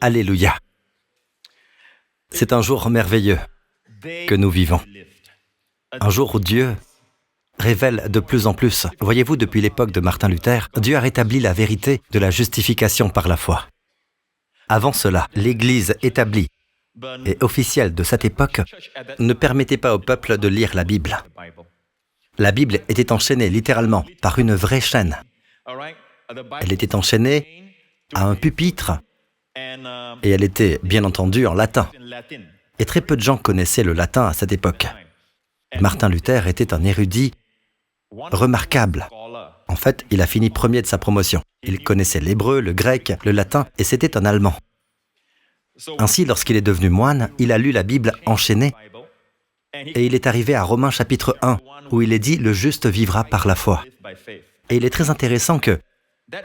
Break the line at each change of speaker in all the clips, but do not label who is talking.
Alléluia. C'est un jour merveilleux que nous vivons. Un jour où Dieu révèle de plus en plus. Voyez-vous, depuis l'époque de Martin Luther, Dieu a rétabli la vérité de la justification par la foi. Avant cela, l'Église établie et officielle de cette époque ne permettait pas au peuple de lire la Bible. La Bible était enchaînée littéralement par une vraie chaîne. Elle était enchaînée à un pupitre et elle était bien entendu en latin. Et très peu de gens connaissaient le latin à cette époque. Martin Luther était un érudit remarquable. En fait, il a fini premier de sa promotion. Il connaissait l'hébreu, le grec, le latin et c'était un Allemand. Ainsi, lorsqu'il est devenu moine, il a lu la Bible enchaînée et il est arrivé à Romains chapitre 1 où il est dit « Le juste vivra par la foi ». Et il est très intéressant que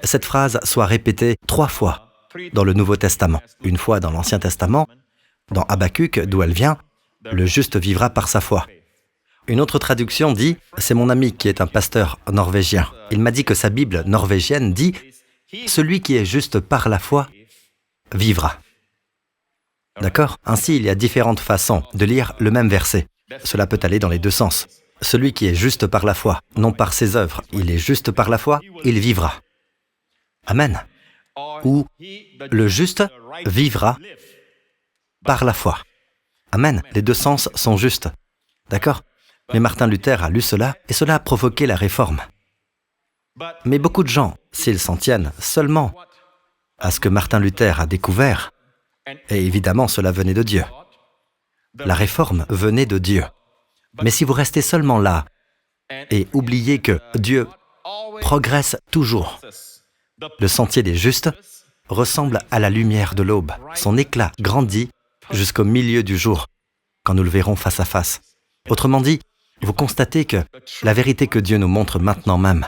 cette phrase soit répétée 3 fois dans le Nouveau Testament. Une fois dans l'Ancien Testament, dans Habakkuk, d'où elle vient, « Le juste vivra par sa foi ». Une autre traduction dit, c'est mon ami qui est un pasteur norvégien. Il m'a dit que sa Bible norvégienne dit « Celui qui est juste par la foi vivra ». D'accord ? Ainsi, il y a différentes façons de lire le même verset. Cela peut aller dans les deux sens. Celui qui est juste par la foi, non par ses œuvres, il est juste par la foi, il vivra. Amen. Ou le juste vivra par la foi. Amen. Les deux sens sont justes. D'accord ? Mais Martin Luther a lu cela et cela a provoqué la réforme. Mais beaucoup de gens, s'ils s'en tiennent seulement à ce que Martin Luther a découvert, et évidemment cela venait de Dieu. La réforme venait de Dieu. Mais si vous restez seulement là et oubliez que Dieu progresse toujours, le sentier des justes ressemble à la lumière de l'aube. Son éclat grandit jusqu'au milieu du jour, quand nous le verrons face à face. Autrement dit, vous constatez que la vérité que Dieu nous montre maintenant même,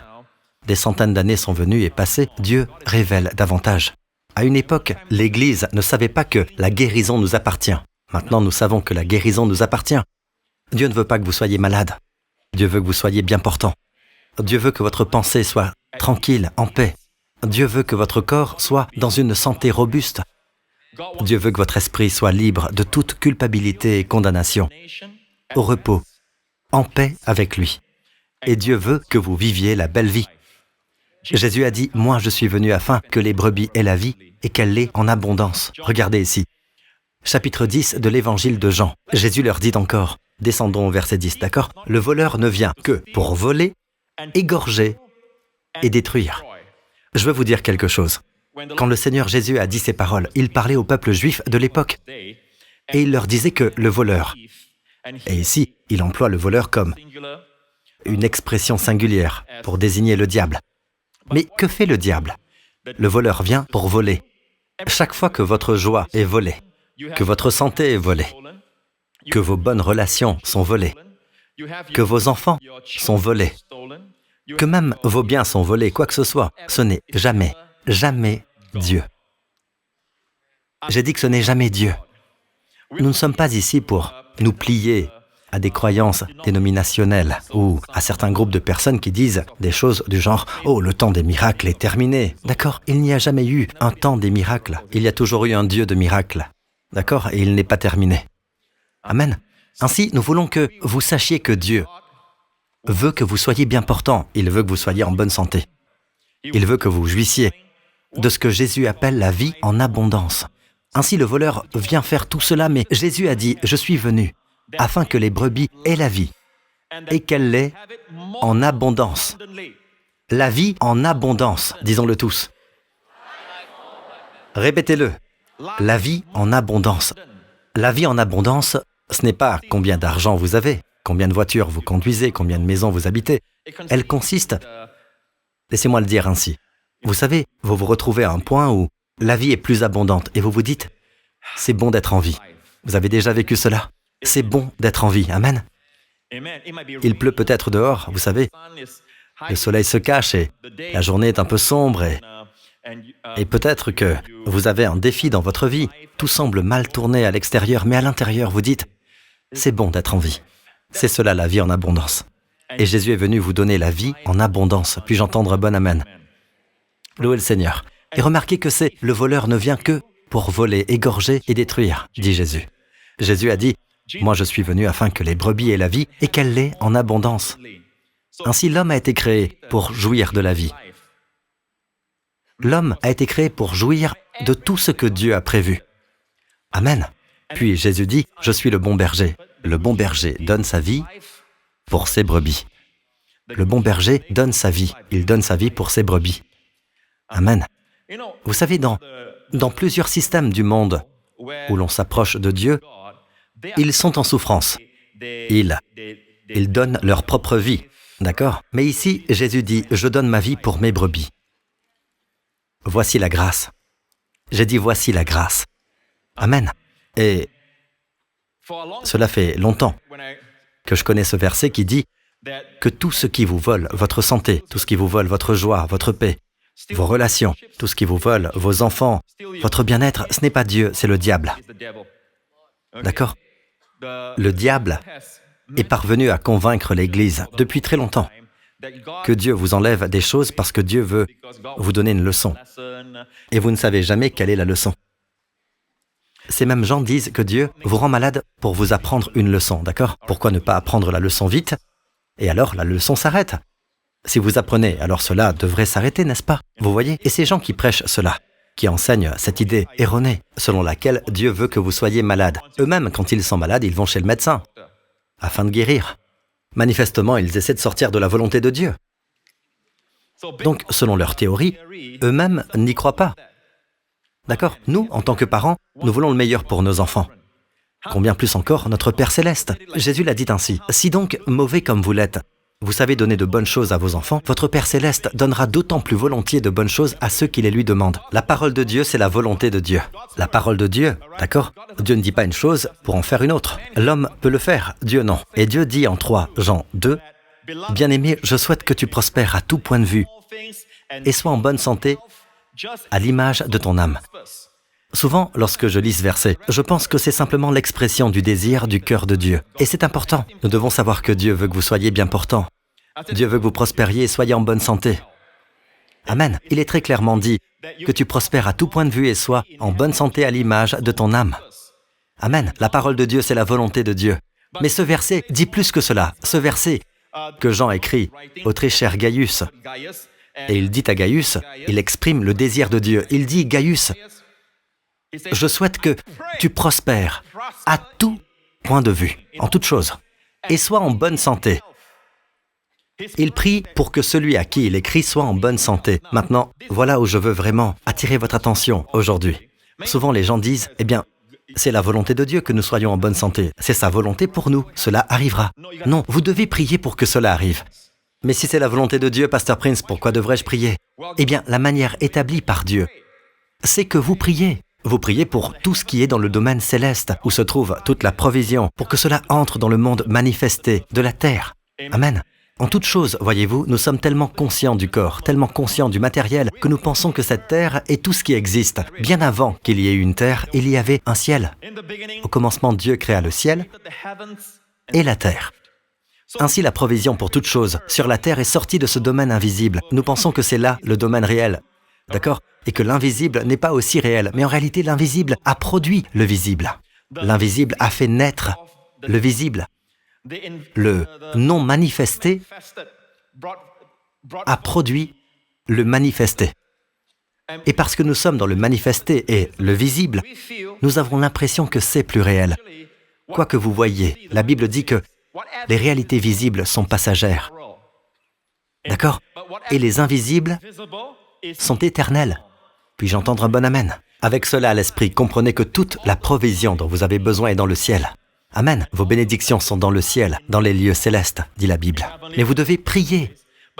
des centaines d'années sont venues et passées, Dieu révèle davantage. À une époque, l'Église ne savait pas que la guérison nous appartient. Maintenant, nous savons que la guérison nous appartient. Dieu ne veut pas que vous soyez malade. Dieu veut que vous soyez bien portant. Dieu veut que votre pensée soit tranquille, en paix. Dieu veut que votre corps soit dans une santé robuste. Dieu veut que votre esprit soit libre de toute culpabilité et condamnation, au repos, en paix avec lui. Et Dieu veut que vous viviez la belle vie. Jésus a dit « Moi, je suis venu afin que les brebis aient la vie et qu'elle l'ait en abondance. » Regardez ici. Chapitre 10 de l'Évangile de Jean. Jésus leur dit encore, descendons au verset 10, d'accord ? « Le voleur ne vient que pour voler, égorger et détruire. » Je veux vous dire quelque chose. Quand le Seigneur Jésus a dit ces paroles, il parlait au peuple juif de l'époque et il leur disait que le voleur, et ici, il emploie le voleur comme une expression singulière pour désigner le diable. Mais que fait le diable ? Le voleur vient pour voler. Chaque fois que votre joie est volée, que votre santé est volée, que vos bonnes relations sont volées, que vos enfants sont volés, que même vos biens sont volés, quoi que ce soit, ce n'est jamais, jamais Dieu. J'ai dit que ce n'est jamais Dieu. Nous ne sommes pas ici pour nous plier à des croyances dénominationnelles ou à certains groupes de personnes qui disent des choses du genre « Oh, le temps des miracles est terminé ». D'accord ? Il n'y a jamais eu un temps des miracles. Il y a toujours eu un Dieu de miracles. D'accord ? Et il n'est pas terminé. Amen. Ainsi, nous voulons que vous sachiez que Dieu veut que vous soyez bien portant. Il veut que vous soyez en bonne santé. Il veut que vous jouissiez de ce que Jésus appelle la vie en abondance. Ainsi, le voleur vient faire tout cela, mais Jésus a dit « Je suis venu afin que les brebis aient la vie et qu'elle l'ait en abondance. » La vie en abondance, disons-le tous. Répétez-le. La vie en abondance. La vie en abondance, ce n'est pas combien d'argent vous avez, combien de voitures vous conduisez, combien de maisons vous habitez. Elle consiste, laissez-moi le dire ainsi, vous savez, vous vous retrouvez à un point où la vie est plus abondante et vous vous dites, c'est bon d'être en vie. Vous avez déjà vécu cela? C'est bon d'être en vie, amen. Il pleut peut-être dehors, vous savez. Le soleil se cache et la journée est un peu sombre et peut-être que vous avez un défi dans votre vie. Tout semble mal tourner à l'extérieur, mais à l'intérieur, vous dites, c'est bon d'être en vie. C'est cela la vie en abondance. Et Jésus est venu vous donner la vie en abondance. Puis-je entendre un bon amen? Louez le Seigneur. Et remarquez que le voleur ne vient que pour voler, égorger et détruire, dit Jésus. Jésus a dit, « Moi je suis venu afin que les brebis aient la vie et qu'elle l'ait en abondance. » Ainsi l'homme a été créé pour jouir de la vie. L'homme a été créé pour jouir de tout ce que Dieu a prévu. Amen. Puis Jésus dit, « Je suis le bon berger. Le bon berger donne sa vie pour ses brebis. » Le bon berger donne sa vie. Il donne sa vie pour ses brebis. Amen. Vous savez, dans plusieurs systèmes du monde où l'on s'approche de Dieu, ils sont en souffrance. Ils donnent leur propre vie. D'accord? Mais ici, Jésus dit, « Je donne ma vie pour mes brebis. » Voici la grâce. J'ai dit, voici la grâce. Amen. Et cela fait longtemps que je connais ce verset qui dit que tout ce qui vous vole votre santé, tout ce qui vous vole votre joie, votre paix, vos relations, tout ce qui vous vole vos enfants, votre bien-être, ce n'est pas Dieu, c'est le diable. D'accord? Le diable est parvenu à convaincre l'Église depuis très longtemps que Dieu vous enlève des choses parce que Dieu veut vous donner une leçon. Et vous ne savez jamais quelle est la leçon. Ces mêmes gens disent que Dieu vous rend malade pour vous apprendre une leçon, d'accord? Pourquoi ne pas apprendre la leçon vite? Et alors la leçon s'arrête. Si vous apprenez, alors cela devrait s'arrêter, n'est-ce pas? Vous voyez? Et ces gens qui prêchent cela, qui enseignent cette idée erronée, selon laquelle Dieu veut que vous soyez malade. Eux-mêmes, quand ils sont malades, ils vont chez le médecin, afin de guérir. Manifestement, ils essaient de sortir de la volonté de Dieu. Donc, selon leur théorie, eux-mêmes n'y croient pas. D'accord? Nous, en tant que parents, nous voulons le meilleur pour nos enfants. Combien plus encore notre Père Céleste? Jésus l'a dit ainsi, « Si donc, mauvais comme vous l'êtes, vous savez donner de bonnes choses à vos enfants, votre Père Céleste donnera d'autant plus volontiers de bonnes choses à ceux qui les lui demandent. » La parole de Dieu, c'est la volonté de Dieu. La parole de Dieu, d'accord? Dieu ne dit pas une chose pour en faire une autre. L'homme peut le faire, Dieu non. Et Dieu dit en 3 Jean 2, « Bien-aimé, je souhaite que tu prospères à tout point de vue et sois en bonne santé à l'image de ton âme. » Souvent, lorsque je lis ce verset, je pense que c'est simplement l'expression du désir du cœur de Dieu. Et c'est important. Nous devons savoir que Dieu veut que vous soyez bien portants. Dieu veut que vous prospériez et soyez en bonne santé. Amen. Il est très clairement dit que tu prospères à tout point de vue et sois en bonne santé à l'image de ton âme. Amen. La parole de Dieu, c'est la volonté de Dieu. Mais ce verset dit plus que cela. Ce verset que Jean écrit au très cher Gaius, et il dit à Gaius, il exprime le désir de Dieu. Il dit, Gaius, je souhaite que tu prospères à tout point de vue, en toute chose, et sois en bonne santé. Il prie pour que celui à qui il écrit soit en bonne santé. Maintenant, voilà où je veux vraiment attirer votre attention aujourd'hui. Souvent les gens disent, eh bien, c'est la volonté de Dieu que nous soyons en bonne santé. C'est sa volonté pour nous, cela arrivera. Non, vous devez prier pour que cela arrive. Mais si c'est la volonté de Dieu, Pasteur Prince, pourquoi devrais-je prier? Eh bien, la manière établie par Dieu, c'est que vous priez. Vous priez pour tout ce qui est dans le domaine céleste, où se trouve toute la provision, pour que cela entre dans le monde manifesté de la terre. Amen. En toute chose, voyez-vous, nous sommes tellement conscients du corps, tellement conscients du matériel, que nous pensons que cette terre est tout ce qui existe. Bien avant qu'il y ait eu une terre, il y avait un ciel. Au commencement, Dieu créa le ciel et la terre. Ainsi, la provision pour toute chose sur la terre est sortie de ce domaine invisible. Nous pensons que c'est là le domaine réel. D'accord? Et que l'invisible n'est pas aussi réel. Mais en réalité, l'invisible a produit le visible. L'invisible a fait naître le visible. Le non manifesté a produit le manifesté. Et parce que nous sommes dans le manifesté et le visible, nous avons l'impression que c'est plus réel. Quoi que vous voyiez, la Bible dit que les réalités visibles sont passagères. D'accord? Et les invisibles sont éternels. Puis-je entendre un bon amen? Avec cela à l'esprit, comprenez que toute la provision dont vous avez besoin est dans le ciel. Amen. Vos bénédictions sont dans le ciel, dans les lieux célestes, dit la Bible. Mais vous devez prier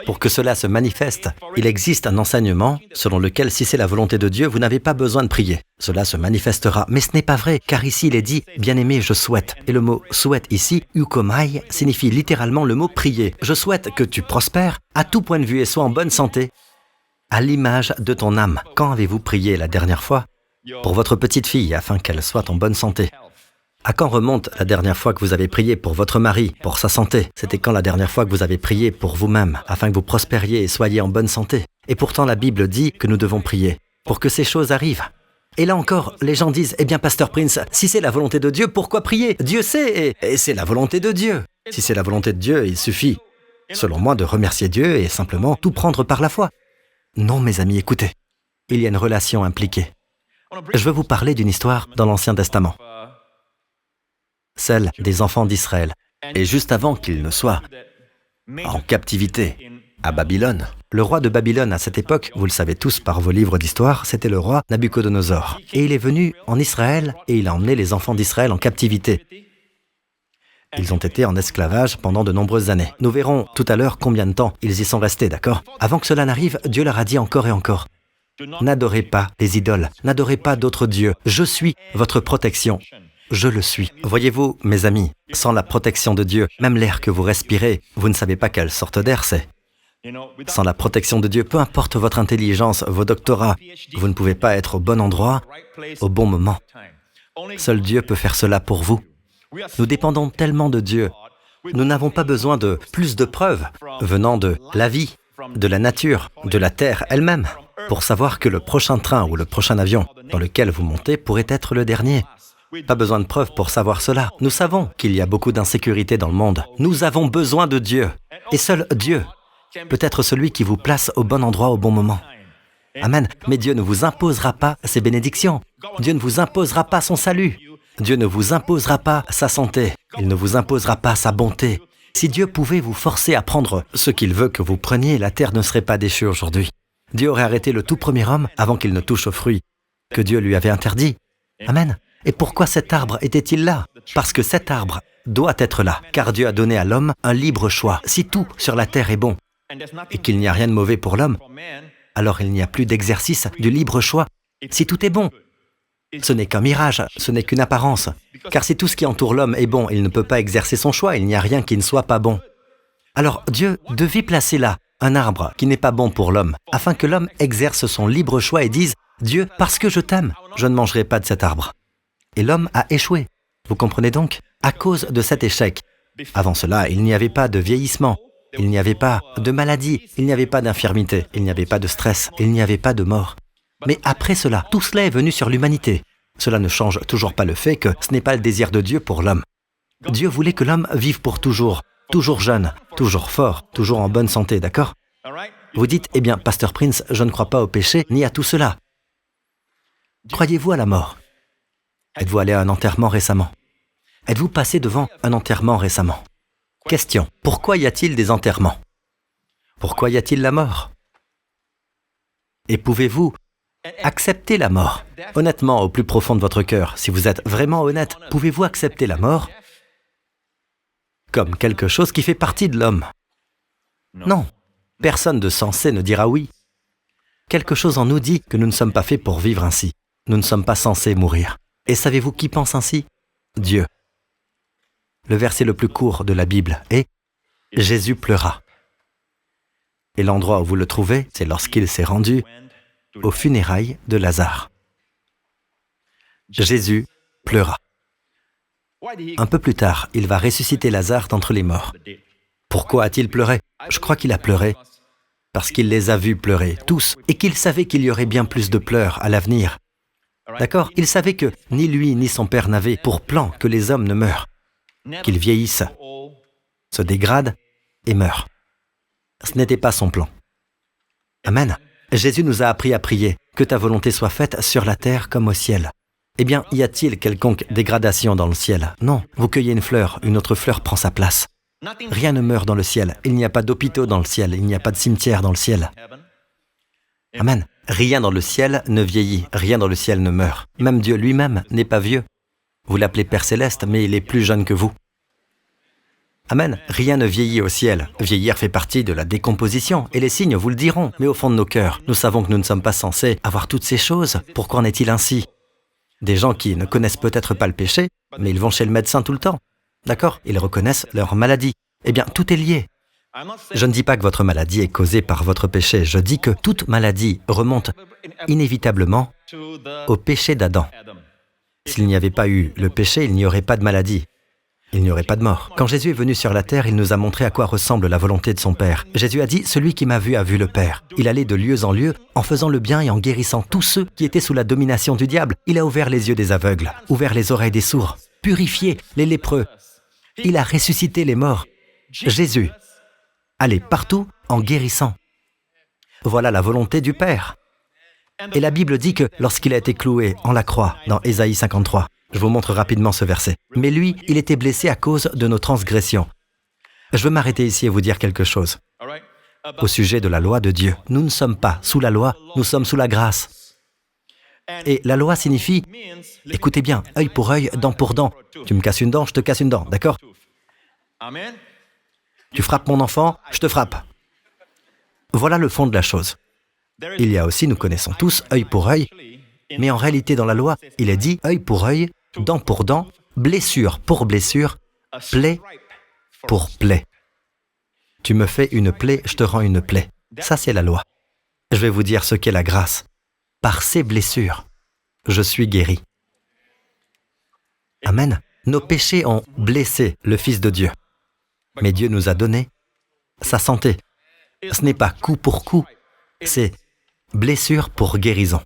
pour que cela se manifeste. Il existe un enseignement selon lequel, si c'est la volonté de Dieu, vous n'avez pas besoin de prier. Cela se manifestera. Mais ce n'est pas vrai, car ici il est dit « Bien-aimé, je souhaite ». Et le mot « souhaite » ici, « eukomai », signifie littéralement le mot « prier ». Je souhaite que tu prospères à tout point de vue et sois en bonne santé, à l'image de ton âme. Quand avez-vous prié la dernière fois pour votre petite fille afin qu'elle soit en bonne santé? À quand remonte la dernière fois que vous avez prié pour votre mari, pour sa santé? C'était quand la dernière fois que vous avez prié pour vous-même afin que vous prospériez et soyez en bonne santé? Et pourtant la Bible dit que nous devons prier pour que ces choses arrivent. Et là encore, les gens disent, eh bien, Pasteur Prince, si c'est la volonté de Dieu, pourquoi prier? Dieu sait, et c'est la volonté de Dieu. Si c'est la volonté de Dieu, il suffit, selon moi, de remercier Dieu et simplement tout prendre par la foi. Non, mes amis, écoutez, il y a une relation impliquée. Je veux vous parler d'une histoire dans l'Ancien Testament, celle des enfants d'Israël. Et juste avant qu'ils ne soient en captivité à Babylone, le roi de Babylone à cette époque, vous le savez tous par vos livres d'histoire, c'était le roi Nabuchodonosor. Et il est venu en Israël et il a emmené les enfants d'Israël en captivité. Ils ont été en esclavage pendant de nombreuses années. Nous verrons tout à l'heure combien de temps ils y sont restés, d'accord? Avant que cela n'arrive, Dieu leur a dit encore et encore, « N'adorez pas les idoles, n'adorez pas d'autres dieux. Je suis votre protection. Je le suis. » Voyez-vous, mes amis, sans la protection de Dieu, même l'air que vous respirez, vous ne savez pas quelle sorte d'air c'est. Sans la protection de Dieu, peu importe votre intelligence, vos doctorats, vous ne pouvez pas être au bon endroit, au bon moment. Seul Dieu peut faire cela pour vous. Nous dépendons tellement de Dieu. Nous n'avons pas besoin de plus de preuves venant de la vie, de la nature, de la terre elle-même, pour savoir que le prochain train ou le prochain avion dans lequel vous montez pourrait être le dernier. Pas besoin de preuves pour savoir cela. Nous savons qu'il y a beaucoup d'insécurité dans le monde. Nous avons besoin de Dieu. Et seul Dieu peut être celui qui vous place au bon endroit au bon moment. Amen. Mais Dieu ne vous imposera pas ses bénédictions. Dieu ne vous imposera pas son salut. Dieu ne vous imposera pas sa santé. Il ne vous imposera pas sa bonté. Si Dieu pouvait vous forcer à prendre ce qu'il veut que vous preniez, la terre ne serait pas déchue aujourd'hui. Dieu aurait arrêté le tout premier homme avant qu'il ne touche aux fruits que Dieu lui avait interdits. Amen. Et pourquoi cet arbre était-il là? Parce que cet arbre doit être là, car Dieu a donné à l'homme un libre choix. Si tout sur la terre est bon et qu'il n'y a rien de mauvais pour l'homme, alors il n'y a plus d'exercice du libre choix. Si tout est bon, ce n'est qu'un mirage, ce n'est qu'une apparence. Car si tout ce qui entoure l'homme est bon, il ne peut pas exercer son choix, il n'y a rien qui ne soit pas bon. Alors Dieu devait placer là un arbre qui n'est pas bon pour l'homme, afin que l'homme exerce son libre choix et dise « Dieu, parce que je t'aime, je ne mangerai pas de cet arbre ». Et l'homme a échoué. Vous comprenez donc? À cause de cet échec. Avant cela, il n'y avait pas de vieillissement, il n'y avait pas de maladie, il n'y avait pas d'infirmité, il n'y avait pas de stress, il n'y avait pas de mort. Mais après cela, tout cela est venu sur l'humanité. Cela ne change toujours pas le fait que ce n'est pas le désir de Dieu pour l'homme. Dieu voulait que l'homme vive pour toujours jeune, toujours fort, toujours en bonne santé, d'accord? Vous dites, eh bien, Pasteur Prince, je ne crois pas au péché ni à tout cela. Croyez-vous à la mort? Êtes-vous allé à un enterrement récemment? Êtes-vous passé devant un enterrement récemment? Question, pourquoi y a-t-il des enterrements? Pourquoi y a-t-il la mort? Et pouvez-vous accepter la mort? Honnêtement, au plus profond de votre cœur, si vous êtes vraiment honnête, pouvez-vous accepter la mort comme quelque chose qui fait partie de l'homme? Non. Personne de sensé ne dira oui. Quelque chose en nous dit que nous ne sommes pas faits pour vivre ainsi. Nous ne sommes pas censés mourir. Et savez-vous qui pense ainsi? Dieu. Le verset le plus court de la Bible est « Jésus pleura ». Et l'endroit où vous le trouvez, c'est lorsqu'il s'est rendu aux funérailles de Lazare. Jésus pleura. Un peu plus tard, il va ressusciter Lazare d'entre les morts. Pourquoi a-t-il pleuré? Je crois qu'il a pleuré parce qu'il les a vus pleurer, tous, et qu'il savait qu'il y aurait bien plus de pleurs à l'avenir. D'accord? Il savait que ni lui ni son père n'avaient pour plan que les hommes ne meurent, qu'ils vieillissent, se dégradent et meurent. Ce n'était pas son plan. Amen. Jésus nous a appris à prier, que ta volonté soit faite sur la terre comme au ciel. Eh bien, y a-t-il quelconque dégradation dans le ciel? Non. Vous cueillez une fleur, une autre fleur prend sa place. Rien ne meurt dans le ciel. Il n'y a pas d'hôpitaux dans le ciel. Il n'y a pas de cimetière dans le ciel. Amen. Rien dans le ciel ne vieillit. Rien dans le ciel ne meurt. Même Dieu lui-même n'est pas vieux. Vous l'appelez Père Céleste, mais il est plus jeune que vous. Amen. Rien ne vieillit au ciel. Vieillir fait partie de la décomposition, et les signes vous le diront. Mais au fond de nos cœurs, nous savons que nous ne sommes pas censés avoir toutes ces choses. Pourquoi en est-il ainsi? Des gens qui ne connaissent peut-être pas le péché, mais ils vont chez le médecin tout le temps. D'accord? Ils reconnaissent leur maladie. Eh bien, tout est lié. Je ne dis pas que votre maladie est causée par votre péché. Je dis que toute maladie remonte inévitablement au péché d'Adam. S'il n'y avait pas eu le péché, il n'y aurait pas de maladie. il n'y aurait pas de mort. Quand Jésus est venu sur la terre, il nous a montré à quoi ressemble la volonté de son Père. Jésus a dit, « Celui qui m'a vu a vu le Père ». Il allait de lieu en lieu en faisant le bien et en guérissant tous ceux qui étaient sous la domination du diable. Il a ouvert les yeux des aveugles, ouvert les oreilles des sourds, purifié les lépreux. Il a ressuscité les morts. Jésus allait partout en guérissant. Voilà la volonté du Père. Et la Bible dit que lorsqu'il a été cloué en la croix, dans Ésaïe 53, je vous montre rapidement ce verset. Mais lui, il était blessé à cause de nos transgressions. Je veux m'arrêter ici et vous dire quelque chose. Au sujet de la loi de Dieu, nous ne sommes pas sous la loi, nous sommes sous la grâce. Et la loi signifie, écoutez bien, œil pour œil, dent pour dent. Tu me casses une dent, je te casse une dent, d'accord? Tu frappes mon enfant, je te frappe. Voilà le fond de la chose. Il y a aussi, nous connaissons tous, œil pour œil, mais en réalité dans la loi, il est dit œil pour œil, dent pour dent, blessure pour blessure, plaie pour plaie. Tu me fais une plaie, je te rends une plaie. Ça, c'est la loi. Je vais vous dire ce qu'est la grâce. Par ces blessures, je suis guéri. Amen. Nos péchés ont blessé le Fils de Dieu. Mais Dieu nous a donné sa santé. Ce n'est pas coup pour coup, c'est blessure pour guérison.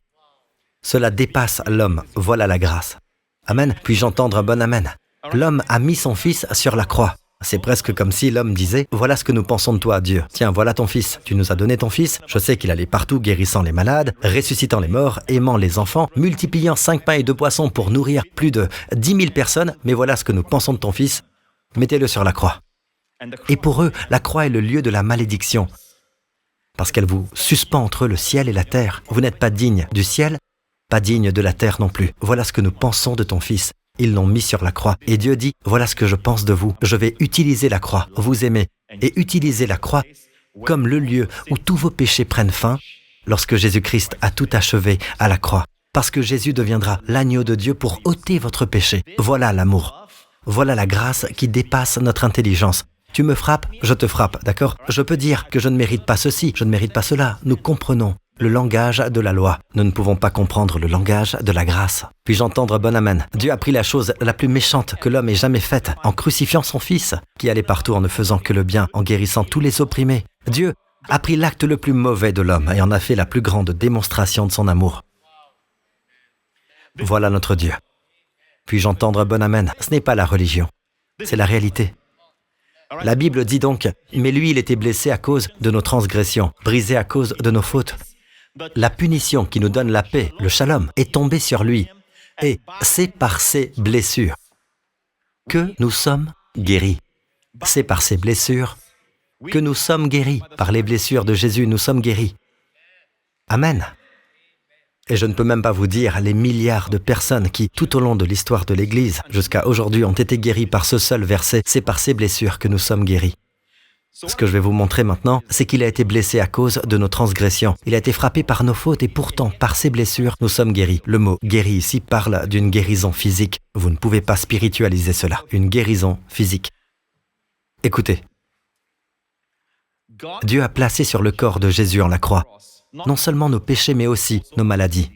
Cela dépasse l'homme, voilà la grâce. Amen. Puis-je entendre un bon amen? L'homme a mis son Fils sur la croix. C'est presque comme si l'homme disait, voilà ce que nous pensons de toi, Dieu. Tiens, voilà ton Fils. Tu nous as donné ton Fils. Je sais qu'il allait partout guérissant les malades, ressuscitant les morts, aimant les enfants, multipliant 5 pains et 2 poissons pour nourrir plus de 10 000 personnes. Mais voilà ce que nous pensons de ton Fils. Mettez-le sur la croix. Et pour eux, la croix est le lieu de la malédiction. Parce qu'elle vous suspend entre le ciel et la terre. Vous n'êtes pas digne du ciel, pas digne de la terre non plus. Voilà ce que nous pensons de ton Fils. Ils l'ont mis sur la croix. Et Dieu dit, voilà ce que je pense de vous. Je vais utiliser la croix, vous aimez, et utiliser la croix comme le lieu où tous vos péchés prennent fin lorsque Jésus-Christ a tout achevé à la croix. Parce que Jésus deviendra l'agneau de Dieu pour ôter votre péché. Voilà l'amour. Voilà la grâce qui dépasse notre intelligence. Tu me frappes, je te frappe, d'accord? Je peux dire que je ne mérite pas ceci, je ne mérite pas cela. Nous comprenons le langage de la loi. Nous ne pouvons pas comprendre le langage de la grâce. Puis-je entendre bon amen? Dieu a pris la chose la plus méchante que l'homme ait jamais faite en crucifiant son Fils, qui allait partout en ne faisant que le bien, en guérissant tous les opprimés. Dieu a pris l'acte le plus mauvais de l'homme et en a fait la plus grande démonstration de son amour. Voilà notre Dieu. Puis-je entendre bon amen? Ce n'est pas la religion, c'est la réalité. La Bible dit donc, mais lui, il était blessé à cause de nos transgressions, brisé à cause de nos fautes. La punition qui nous donne la paix, le shalom, est tombée sur lui. Et c'est par ses blessures que nous sommes guéris. C'est par ses blessures que nous sommes guéris. Par les blessures de Jésus, nous sommes guéris. Amen. Et je ne peux même pas vous dire les milliards de personnes qui, tout au long de l'histoire de l'Église, jusqu'à aujourd'hui, ont été guéries par ce seul verset. C'est par ces blessures que nous sommes guéris. Ce que je vais vous montrer maintenant, c'est qu'il a été blessé à cause de nos transgressions. Il a été frappé par nos fautes et pourtant, par ses blessures, nous sommes guéris. Le mot « guéri » ici parle d'une guérison physique. Vous ne pouvez pas spiritualiser cela. Une guérison physique. Écoutez. Dieu a placé sur le corps de Jésus en la croix non seulement nos péchés, mais aussi nos maladies.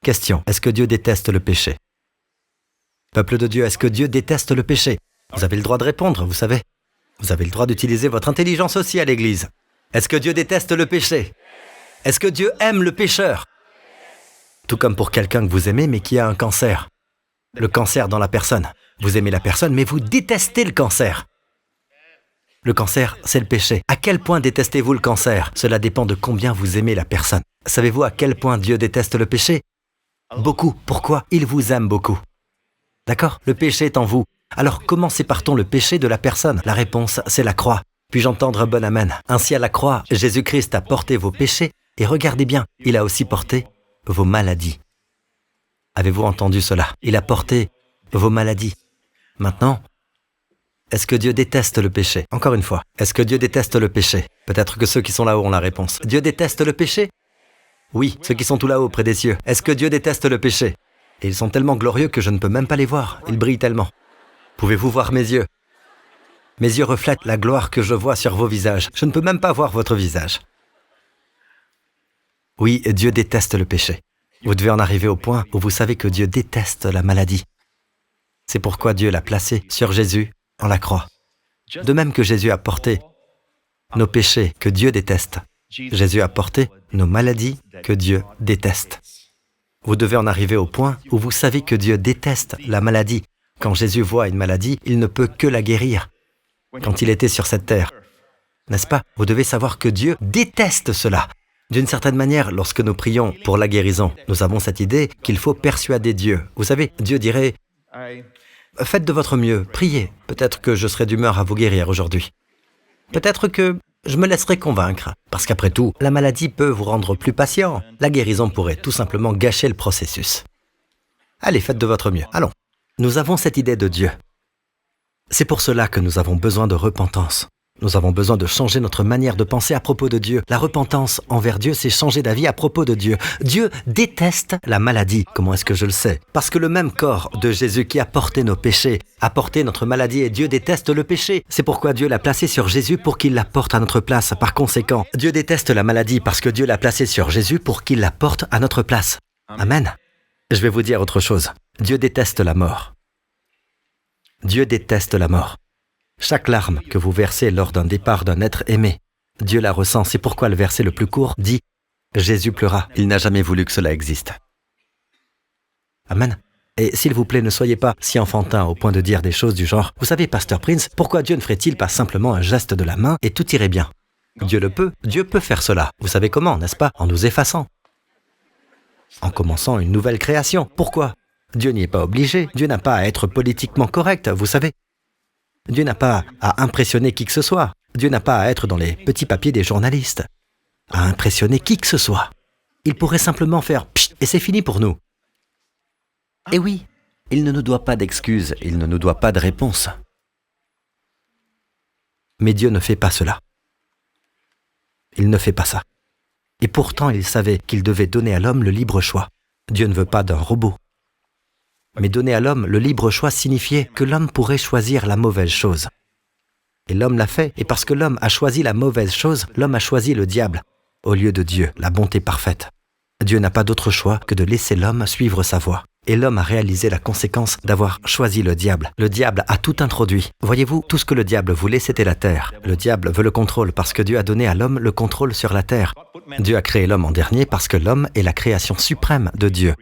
Question, est-ce que Dieu déteste le péché? Peuple de Dieu, est-ce que Dieu déteste le péché? Vous avez le droit de répondre, vous savez. Vous avez le droit d'utiliser votre intelligence aussi à l'Église. Est-ce que Dieu déteste le péché? Est-ce que Dieu aime le pécheur? Tout comme pour quelqu'un que vous aimez, mais qui a un cancer. Le cancer dans la personne. Vous aimez la personne, mais vous détestez le cancer. Le cancer, c'est le péché. À quel point détestez-vous le cancer? Cela dépend de combien vous aimez la personne. Savez-vous à quel point Dieu déteste le péché? Beaucoup. Pourquoi? Il vous aime beaucoup. D'accord? Le péché est en vous. Alors commencez partons le péché de la personne. La réponse, c'est la croix. Puis-je entendre un bon amen? Ainsi à la croix, Jésus-Christ a porté vos péchés et regardez bien, il a aussi porté vos maladies. Avez-vous entendu cela? Il a porté vos maladies. Maintenant, est-ce que Dieu déteste le péché? Encore une fois, est-ce que Dieu déteste le péché? Peut-être que ceux qui sont là-haut ont la réponse. Dieu déteste le péché? Oui, ceux qui sont tout là-haut près des cieux. Est-ce que Dieu déteste le péché? Et ils sont tellement glorieux que je ne peux même pas les voir. Ils brillent tellement. Pouvez-vous voir mes yeux? Mes yeux reflètent la gloire que je vois sur vos visages. Je ne peux même pas voir votre visage. Oui, Dieu déteste le péché. Vous devez en arriver au point où vous savez que Dieu déteste la maladie. C'est pourquoi Dieu l'a placé sur Jésus en la croix. De même que Jésus a porté nos péchés que Dieu déteste, Jésus a porté nos maladies que Dieu déteste. Vous devez en arriver au point où vous savez que Dieu déteste la maladie. Quand Jésus voit une maladie, il ne peut que la guérir. Quand il était sur cette terre, n'est-ce pas? Vous devez savoir que Dieu déteste cela. D'une certaine manière, lorsque nous prions pour la guérison, nous avons cette idée qu'il faut persuader Dieu. Vous savez, Dieu dirait « Faites de votre mieux, priez. Peut-être que je serai d'humeur à vous guérir aujourd'hui. Peut-être que je me laisserai convaincre. Parce qu'après tout, la maladie peut vous rendre plus patient. La guérison pourrait tout simplement gâcher le processus. Allez, faites de votre mieux. Allons. » Nous avons cette idée de Dieu. C'est pour cela que nous avons besoin de repentance. Nous avons besoin de changer notre manière de penser à propos de Dieu. La repentance envers Dieu, c'est changer d'avis à propos de Dieu. Dieu déteste la maladie. Comment est-ce que je le sais? Parce que le même corps de Jésus qui a porté nos péchés, a porté notre maladie et Dieu déteste le péché. C'est pourquoi Dieu l'a placé sur Jésus pour qu'il la porte à notre place. Par conséquent, Dieu déteste la maladie parce que Dieu l'a placé sur Jésus pour qu'il la porte à notre place. Amen. Je vais vous dire autre chose. Dieu déteste la mort. Dieu déteste la mort. Chaque larme que vous versez lors d'un départ d'un être aimé, Dieu la ressent. C'est pourquoi le verset le plus court dit « Jésus pleura ». Il n'a jamais voulu que cela existe. Amen. Et s'il vous plaît, ne soyez pas si enfantin au point de dire des choses du genre « Vous savez, Pasteur Prince, pourquoi Dieu ne ferait-il pas simplement un geste de la main et tout irait bien ?» Dieu le peut. Dieu peut faire cela. Vous savez comment, n'est-ce pas? En nous effaçant. En commençant une nouvelle création. Pourquoi? Dieu n'y est pas obligé. Dieu n'a pas à être politiquement correct, vous savez. Dieu n'a pas à impressionner qui que ce soit. Dieu n'a pas à être dans les petits papiers des journalistes, à impressionner qui que ce soit. Il pourrait simplement faire « pchit » et c'est fini pour nous. Et oui, il ne nous doit pas d'excuses, il ne nous doit pas de réponse. Mais Dieu ne fait pas cela. Il ne fait pas ça. Et pourtant, il savait qu'il devait donner à l'homme le libre choix. Dieu ne veut pas d'un robot. Mais donner à l'homme le libre choix signifiait que l'homme pourrait choisir la mauvaise chose. Et l'homme l'a fait, et parce que l'homme a choisi la mauvaise chose, l'homme a choisi le diable, au lieu de Dieu, la bonté parfaite. Dieu n'a pas d'autre choix que de laisser l'homme suivre sa voie. Et l'homme a réalisé la conséquence d'avoir choisi le diable. Le diable a tout introduit. Voyez-vous, tout ce que le diable voulait, c'était la terre. Le diable veut le contrôle parce que Dieu a donné à l'homme le contrôle sur la terre. Dieu a créé l'homme en dernier parce que l'homme est la création suprême de Dieu.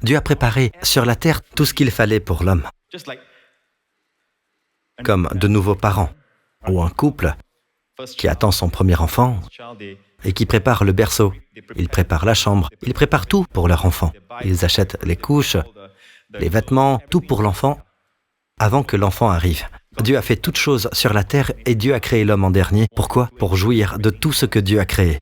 Dieu a préparé sur la terre tout ce qu'il fallait pour l'homme. Comme de nouveaux parents, ou un couple qui attend son premier enfant et qui prépare le berceau. Ils préparent la chambre, ils préparent tout pour leur enfant. Ils achètent les couches, les vêtements, tout pour l'enfant avant que l'enfant arrive. Dieu a fait toutes choses sur la terre et Dieu a créé l'homme en dernier. Pourquoi? Pour jouir de tout ce que Dieu a créé.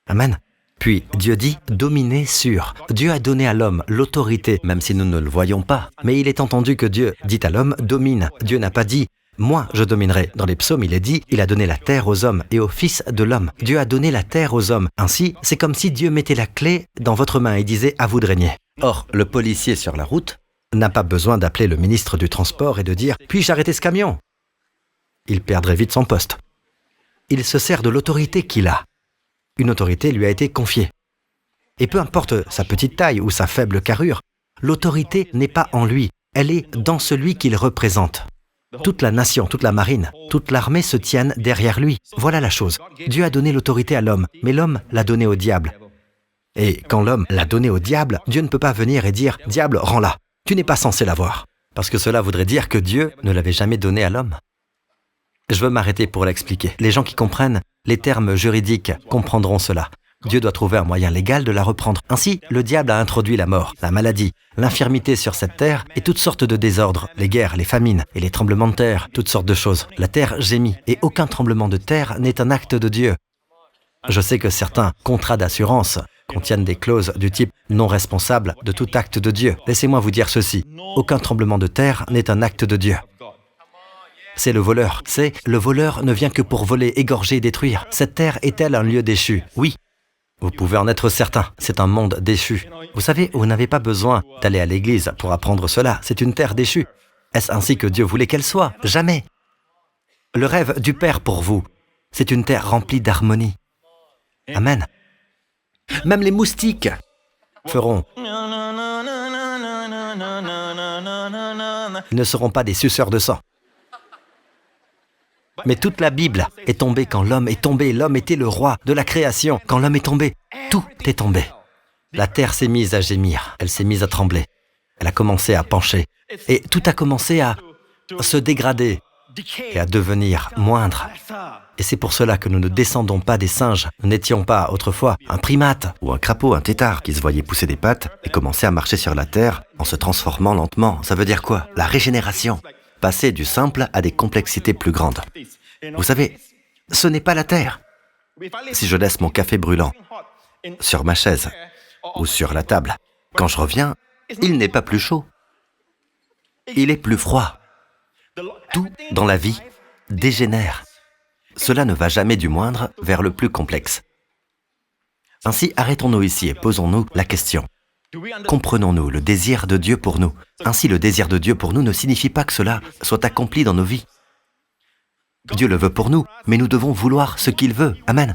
Amen. Puis Dieu dit « dominer sur ». Dieu a donné à l'homme l'autorité, même si nous ne le voyons pas. Mais il est entendu que Dieu dit à l'homme « domine ». Dieu n'a pas dit « moi, je dominerai ». Dans les psaumes, il est dit « il a donné la terre aux hommes et aux fils de l'homme ». Dieu a donné la terre aux hommes. Ainsi, c'est comme si Dieu mettait la clé dans votre main et disait « à vous de régner ». Or, le policier sur la route n'a pas besoin d'appeler le ministre du Transport et de dire « puis-je arrêter ce camion ?» Il perdrait vite son poste. Il se sert de l'autorité qu'il a. Une autorité lui a été confiée. Et peu importe sa petite taille ou sa faible carrure, l'autorité n'est pas en lui, elle est dans celui qu'il représente. Toute la nation, toute la marine, toute l'armée se tiennent derrière lui. Voilà la chose. Dieu a donné l'autorité à l'homme, mais l'homme l'a donnée au diable. Et quand l'homme l'a donnée au diable, Dieu ne peut pas venir et dire « Diable, rends-la, tu n'es pas censé l'avoir ». Parce que cela voudrait dire que Dieu ne l'avait jamais donnée à l'homme. Je veux m'arrêter pour l'expliquer. Les gens qui comprennent les termes juridiques comprendront cela. Dieu doit trouver un moyen légal de la reprendre. Ainsi, le diable a introduit la mort, la maladie, l'infirmité sur cette terre et toutes sortes de désordres, les guerres, les famines et les tremblements de terre, toutes sortes de choses. La terre gémit et aucun tremblement de terre n'est un acte de Dieu. Je sais que certains contrats d'assurance contiennent des clauses du type « non responsable de tout acte de Dieu ». Laissez-moi vous dire ceci, aucun tremblement de terre n'est un acte de Dieu. C'est le voleur. Le voleur ne vient que pour voler, égorger et détruire. Cette terre est-elle un lieu déchu? Oui. Vous pouvez en être certain, c'est un monde déchu. Vous savez, vous n'avez pas besoin d'aller à l'église pour apprendre cela. C'est une terre déchue. Est-ce ainsi que Dieu voulait qu'elle soit? Jamais. Le rêve du Père pour vous, c'est une terre remplie d'harmonie. Amen. Même les moustiques feront Ils ne seront pas des suceurs de sang. Mais toute la Bible est tombée quand l'homme est tombé. L'homme était le roi de la création. Quand l'homme est tombé, tout est tombé. La terre s'est mise à gémir, elle s'est mise à trembler. Elle a commencé à pencher. Et tout a commencé à se dégrader et à devenir moindre. Et c'est pour cela que nous ne descendons pas des singes. Nous n'étions pas autrefois un primate ou un crapaud, un tétard qui se voyait pousser des pattes et commençait à marcher sur la terre en se transformant lentement. Ça veut dire quoi? La régénération. Passer du simple à des complexités plus grandes. Vous savez, ce n'est pas la terre. Si je laisse mon café brûlant sur ma chaise ou sur la table, quand je reviens, il n'est pas plus chaud. Il est plus froid. Tout dans la vie dégénère. Cela ne va jamais du moindre vers le plus complexe. Ainsi, arrêtons-nous ici et posons-nous la question. Comprenons-nous le désir de Dieu pour nous? Ainsi, le désir de Dieu pour nous ne signifie pas que cela soit accompli dans nos vies. Dieu le veut pour nous, mais nous devons vouloir ce qu'il veut. Amen.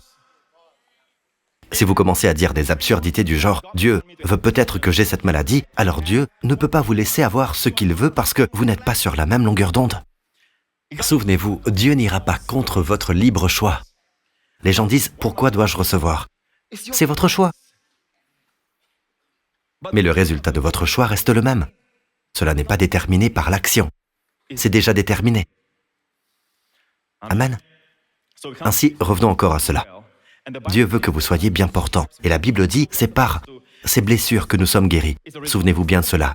Si vous commencez à dire des absurdités du genre « Dieu veut peut-être que j'ai cette maladie », alors Dieu ne peut pas vous laisser avoir ce qu'il veut parce que vous n'êtes pas sur la même longueur d'onde. Souvenez-vous, Dieu n'ira pas contre votre libre choix. Les gens disent « Pourquoi dois-je recevoir ?» C'est votre choix. Mais le résultat de votre choix reste le même. Cela n'est pas déterminé par l'action. C'est déjà déterminé. Amen. Ainsi, revenons encore à cela. Dieu veut que vous soyez bien portant. Et la Bible dit, c'est par ces blessures que nous sommes guéris. Souvenez-vous bien de cela.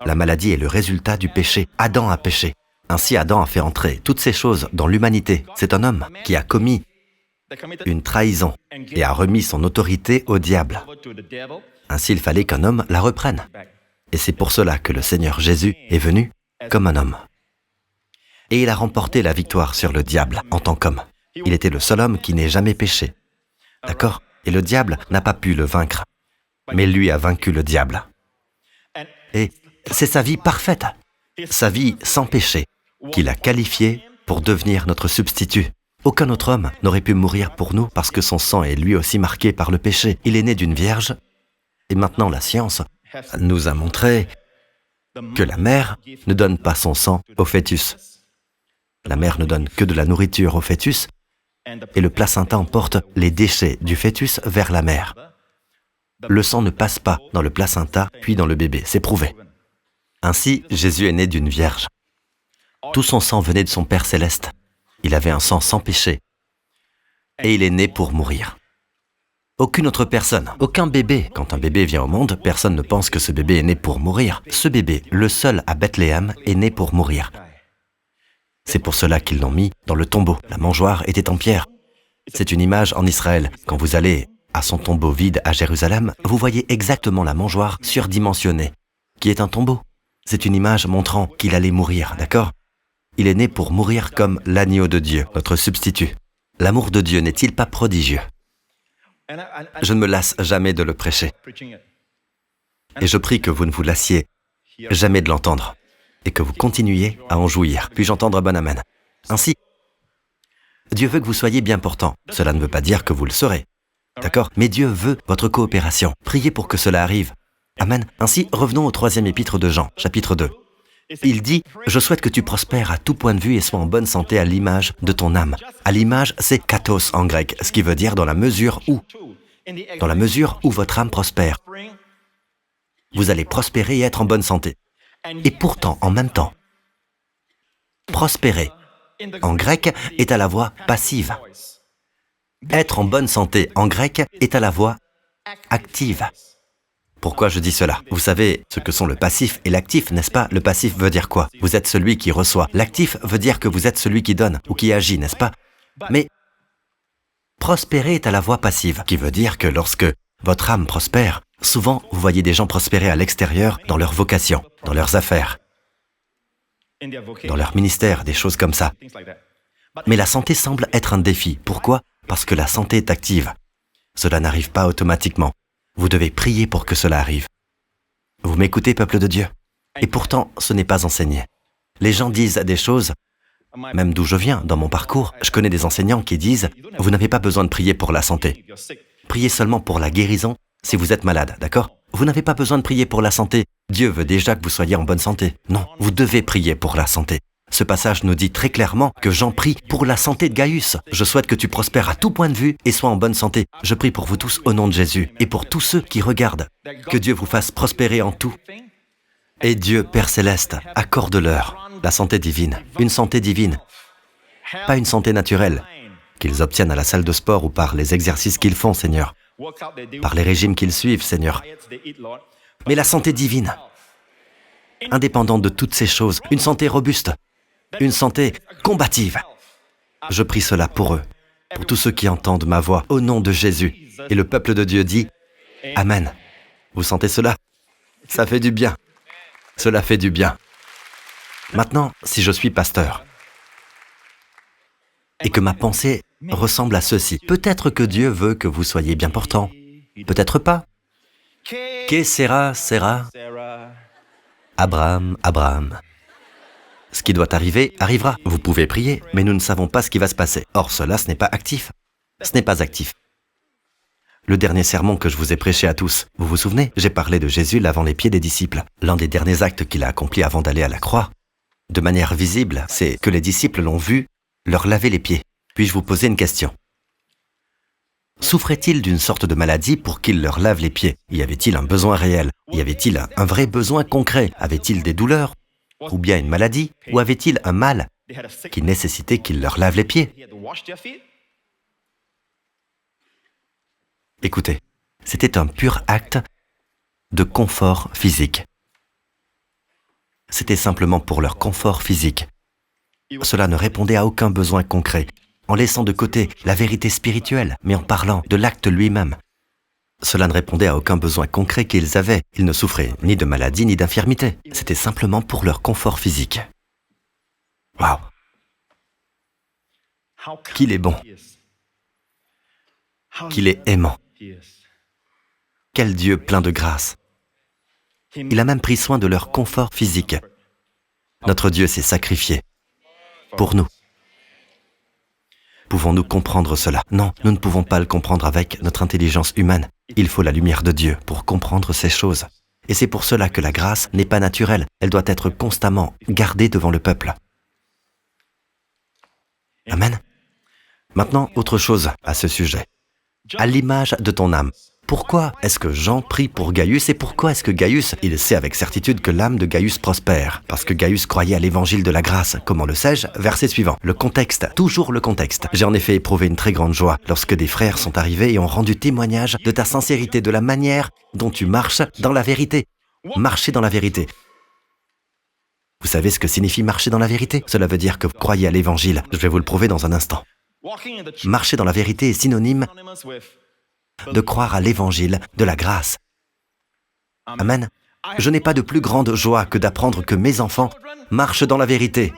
La maladie est le résultat du péché. Adam a péché. Ainsi, Adam a fait entrer toutes ces choses dans l'humanité. C'est un homme qui a commis une trahison et a remis son autorité au diable. Ainsi, il fallait qu'un homme la reprenne. Et c'est pour cela que le Seigneur Jésus est venu comme un homme. Et il a remporté la victoire sur le diable en tant qu'homme. Il était le seul homme qui n'ait jamais péché. D'accord? Et le diable n'a pas pu le vaincre. Mais lui a vaincu le diable. Et c'est sa vie parfaite, sa vie sans péché, qu'il a qualifiée pour devenir notre substitut. Aucun autre homme n'aurait pu mourir pour nous parce que son sang est lui aussi marqué par le péché. Il est né d'une vierge. Et maintenant, la science nous a montré que la mère ne donne pas son sang au fœtus. La mère ne donne que de la nourriture au fœtus et le placenta emporte les déchets du fœtus vers la mère. Le sang ne passe pas dans le placenta puis dans le bébé, c'est prouvé. Ainsi, Jésus est né d'une vierge. Tout son sang venait de son Père céleste. Il avait un sang sans péché et il est né pour mourir. Aucune autre personne, aucun bébé. Quand un bébé vient au monde, personne ne pense que ce bébé est né pour mourir. Ce bébé, le seul à Bethléem, est né pour mourir. C'est pour cela qu'ils l'ont mis dans le tombeau. La mangeoire était en pierre. C'est une image en Israël. Quand vous allez à son tombeau vide à Jérusalem, vous voyez exactement la mangeoire surdimensionnée, qui est un tombeau. C'est une image montrant qu'il allait mourir, d'accord? Il est né pour mourir comme l'agneau de Dieu, notre substitut. L'amour de Dieu n'est-il pas prodigieux? Je ne me lasse jamais de le prêcher. Et je prie que vous ne vous lassiez jamais de l'entendre et que vous continuiez à en jouir. Puis-je entendre un bon amen? Ainsi, Dieu veut que vous soyez bien portant. Cela ne veut pas dire que vous le serez. D'accord? Mais Dieu veut votre coopération. Priez pour que cela arrive. Amen. Ainsi, revenons au 3e épître de Jean, chapitre 2. Il dit « Je souhaite que tu prospères à tout point de vue et sois en bonne santé à l'image de ton âme. » À l'image, c'est katos en grec, ce qui veut dire dans la mesure où. Dans la mesure où votre âme prospère. Vous allez prospérer et être en bonne santé. Et pourtant, en même temps, prospérer, en grec, est à la voix passive. Être en bonne santé, en grec, est à la voix active. Pourquoi je dis cela? Vous savez ce que sont le passif et l'actif, n'est-ce pas? Le passif veut dire quoi? Vous êtes celui qui reçoit. L'actif veut dire que vous êtes celui qui donne ou qui agit, n'est-ce pas? Mais prospérer est à la voix passive, qui veut dire que lorsque votre âme prospère, souvent vous voyez des gens prospérer à l'extérieur dans leur vocation, dans leurs affaires, dans leur ministère, des choses comme ça. Mais la santé semble être un défi. Pourquoi? Parce que la santé est active. Cela n'arrive pas automatiquement. Vous devez prier pour que cela arrive. Vous m'écoutez, peuple de Dieu? Et pourtant, ce n'est pas enseigné. Les gens disent des choses, même d'où je viens, dans mon parcours, je connais des enseignants qui disent « Vous n'avez pas besoin de prier pour la santé. Priez seulement pour la guérison si vous êtes malade, d'accord? Vous n'avez pas besoin de prier pour la santé Dieu veut déjà que vous soyez en bonne santé. Non, vous devez prier pour la santé. Ce passage nous dit très clairement que Jean prie pour la santé de Gaius. Je souhaite que tu prospères à tout point de vue et sois en bonne santé. Je prie pour vous tous au nom de Jésus et pour tous ceux qui regardent. Que Dieu vous fasse prospérer en tout. Et Dieu, Père Céleste, accorde-leur la santé divine. Une santé divine, pas une santé naturelle, qu'ils obtiennent à la salle de sport ou par les exercices qu'ils font, Seigneur, par les régimes qu'ils suivent, Seigneur. Mais la santé divine, indépendante de toutes ces choses, une santé robuste, une santé combative. Je prie cela pour eux, pour tous ceux qui entendent ma voix, au nom de Jésus. Et le peuple de Dieu dit « Amen ». Vous sentez cela? Ça fait du bien. Cela fait du bien. Maintenant, si je suis pasteur, et que ma pensée ressemble à ceci, peut-être que Dieu veut que vous soyez bien portant, peut-être pas. Que sera, sera, Abraham, Abraham. Ce qui doit arriver, arrivera. Vous pouvez prier, mais nous ne savons pas ce qui va se passer. Or, cela, ce n'est pas actif. Ce n'est pas actif. Le dernier sermon que je vous ai prêché à tous, vous vous souvenez? J'ai parlé de Jésus lavant les pieds des disciples. L'un des derniers actes qu'il a accompli avant d'aller à la croix, de manière visible, c'est que les disciples l'ont vu leur laver les pieds. Puis-je vous poser une question? Souffrait-il d'une sorte de maladie pour qu'il leur lave les pieds? Y avait-il un besoin réel? Y avait-il un vrai besoin concret? Avait-il des douleurs? Ou bien une maladie? Ou avait-il un mal qui nécessitait qu'il leur lave les pieds? Écoutez, c'était un pur acte de confort physique. C'était simplement pour leur confort physique. Cela ne répondait à aucun besoin concret, en laissant de côté la vérité spirituelle, mais en parlant de l'acte lui-même. Cela ne répondait à aucun besoin concret qu'ils avaient. Ils ne souffraient ni de maladie ni d'infirmité. C'était simplement pour leur confort physique. Waouh! Qu'il est bon. Qu'il est aimant. Quel Dieu plein de grâce. Il a même pris soin de leur confort physique. Notre Dieu s'est sacrifié pour nous. Pouvons-nous comprendre cela? Non, nous ne pouvons pas le comprendre avec notre intelligence humaine. Il faut la lumière de Dieu pour comprendre ces choses. Et c'est pour cela que la grâce n'est pas naturelle. Elle doit être constamment gardée devant le peuple. Amen. Maintenant, autre chose à ce sujet. À l'image de ton âme. Pourquoi est-ce que Jean prie pour Gaius et pourquoi est-ce que Gaius, il sait avec certitude que l'âme de Gaius prospère? Parce que Gaius croyait à l'évangile de la grâce. Comment le sais-je? Verset suivant. Le contexte. Toujours le contexte. J'ai en effet éprouvé une très grande joie lorsque des frères sont arrivés et ont rendu témoignage de ta sincérité, de la manière dont tu marches dans la vérité. Marcher dans la vérité. Vous savez ce que signifie marcher dans la vérité? Cela veut dire que vous croyez à l'évangile. Je vais vous le prouver dans un instant. Marcher dans la vérité est synonyme de croire à l'évangile de la grâce. Amen. Je n'ai pas de plus grande joie que d'apprendre que mes enfants marchent dans la vérité.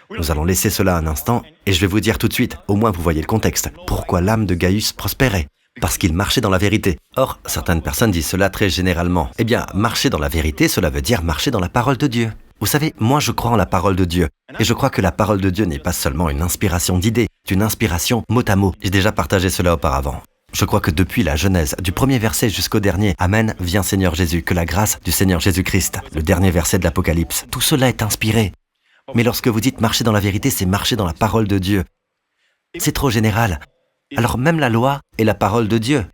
Nous allons laisser cela un instant et je vais vous dire tout de suite, au moins vous voyez le contexte, pourquoi l'âme de Gaius prospérait. Parce qu'il marchait dans la vérité. Or, certaines personnes disent cela très généralement. Eh bien, marcher dans la vérité, cela veut dire marcher dans la parole de Dieu. Vous savez, moi je crois en la parole de Dieu. Et je crois que la parole de Dieu n'est pas seulement une inspiration d'idées, c'est une inspiration mot à mot. J'ai déjà partagé cela auparavant. Je crois que depuis la Genèse, du premier verset jusqu'au dernier, Amen, viens Seigneur Jésus, que la grâce du Seigneur Jésus-Christ, le dernier verset de l'Apocalypse, tout cela est inspiré. Mais lorsque vous dites marcher dans la vérité, c'est marcher dans la parole de Dieu. C'est trop général. Alors même la loi est la parole de Dieu.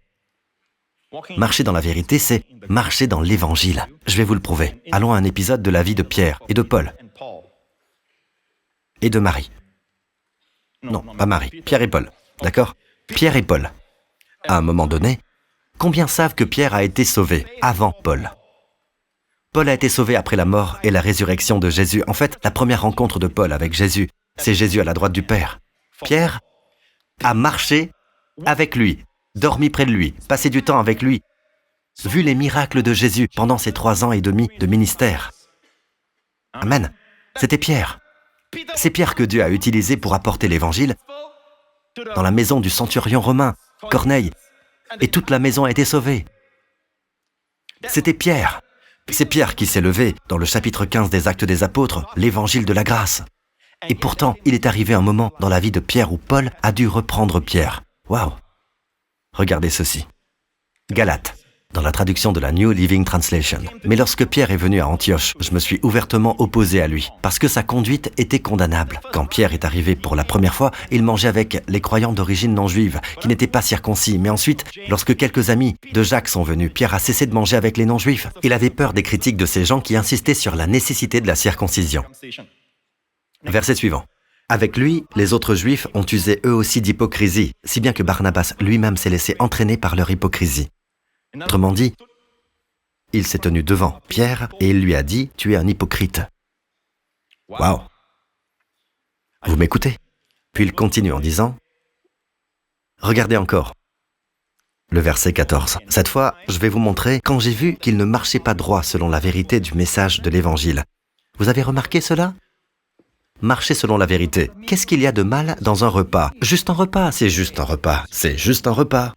Marcher dans la vérité, c'est marcher dans l'évangile. Je vais vous le prouver. Allons à un épisode de la vie de Pierre et de Paul. Et de Marie. Non, pas Marie. Pierre et Paul. D'accord? Pierre et Paul. À un moment donné, combien savent que Pierre a été sauvé avant Paul? Paul a été sauvé après la mort et la résurrection de Jésus. En fait, la première rencontre de Paul avec Jésus, c'est Jésus à la droite du Père. Pierre a marché avec lui, dormi près de lui, passé du temps avec lui, vu les miracles de Jésus pendant ces 3 ans et demi de ministère. Amen. C'était Pierre. C'est Pierre que Dieu a utilisé pour apporter l'évangile dans la maison du centurion romain, Corneille, et toute la maison a été sauvée. C'était Pierre. C'est Pierre qui s'est levé dans le chapitre 15 des Actes des Apôtres, l'évangile de la grâce. Et pourtant, il est arrivé un moment dans la vie de Pierre où Paul a dû reprendre Pierre. Waouh! Regardez ceci. Galates, dans la traduction de la New Living Translation. Mais lorsque Pierre est venu à Antioche, je me suis ouvertement opposé à lui, parce que sa conduite était condamnable. Quand Pierre est arrivé pour la première fois, il mangeait avec les croyants d'origine non juive, qui n'étaient pas circoncis. Mais ensuite, lorsque quelques amis de Jacques sont venus, Pierre a cessé de manger avec les non-juifs. Il avait peur des critiques de ces gens qui insistaient sur la nécessité de la circoncision. Verset suivant. Avec lui, les autres Juifs ont usé eux aussi d'hypocrisie, si bien que Barnabas lui-même s'est laissé entraîner par leur hypocrisie. Autrement dit, il s'est tenu devant Pierre et il lui a dit « Tu es un hypocrite ». Waouh! Vous m'écoutez? Puis il continue en disant « Regardez encore ». Le verset 14. Cette fois, je vais vous montrer quand j'ai vu qu'il ne marchait pas droit selon la vérité du message de l'Évangile. Vous avez remarqué cela? Marcher selon la vérité. Qu'est-ce qu'il y a de mal dans un repas? Juste un repas, c'est juste un repas, c'est juste un repas.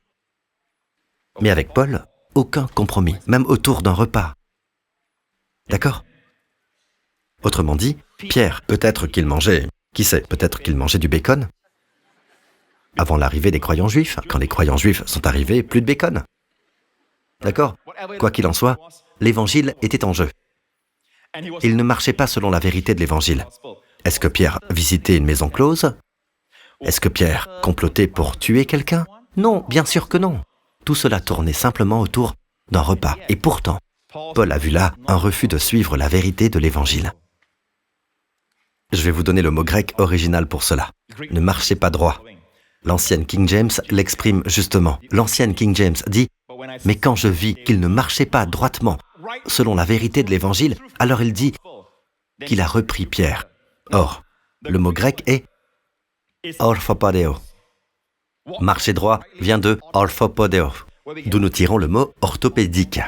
Mais avec Paul, aucun compromis, même autour d'un repas. D'accord? Autrement dit, Pierre, peut-être qu'il mangeait, qui sait, peut-être qu'il mangeait du bacon. Avant l'arrivée des croyants juifs, quand les croyants juifs sont arrivés, plus de bacon. D'accord? Quoi qu'il en soit, l'évangile était en jeu. Il ne marchait pas selon la vérité de l'évangile. Est-ce que Pierre visitait une maison close? Est-ce que Pierre complotait pour tuer quelqu'un? Non, bien sûr que non. Tout cela tournait simplement autour d'un repas. Et pourtant, Paul a vu là un refus de suivre la vérité de l'Évangile. Je vais vous donner le mot grec original pour cela. Ne marchez pas droit. L'ancienne King James l'exprime justement. L'ancienne King James dit « Mais quand je vis qu'il ne marchait pas droitement selon la vérité de l'Évangile, alors il dit qu'il a repris Pierre. » Or, le mot grec est « orthopodeo ». Marcher droit vient de « orthopodeo », d'où nous tirons le mot « orthopédique ».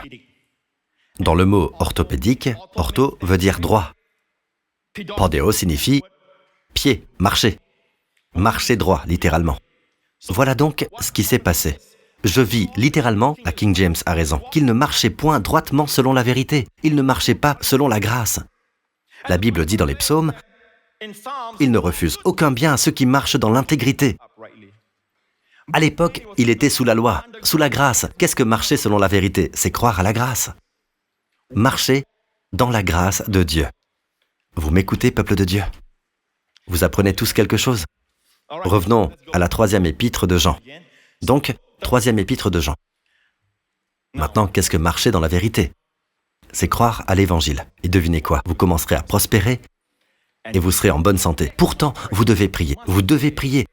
Dans le mot « orthopédique », « ortho » veut dire « droit ». « Podeo » signifie « pied »,« marcher ». Marcher droit, littéralement. Voilà donc ce qui s'est passé. Je vis littéralement, la King James a raison, qu'il ne marchait point droitement selon la vérité. Il ne marchait pas selon la grâce. La Bible dit dans les psaumes, il ne refuse aucun bien à ceux qui marchent dans l'intégrité. À l'époque, il était sous la loi, sous la grâce. Qu'est-ce que marcher selon la vérité? C'est croire à la grâce. Marcher dans la grâce de Dieu. Vous m'écoutez, peuple de Dieu? Vous apprenez tous quelque chose? Revenons à la 3e épître de Jean. Donc, 3e épître de Jean. Maintenant, qu'est-ce que marcher dans la vérité? C'est croire à l'Évangile. Et devinez quoi? Vous commencerez à prospérer et vous serez en bonne santé. Pourtant, vous devez prier. Vous devez prier.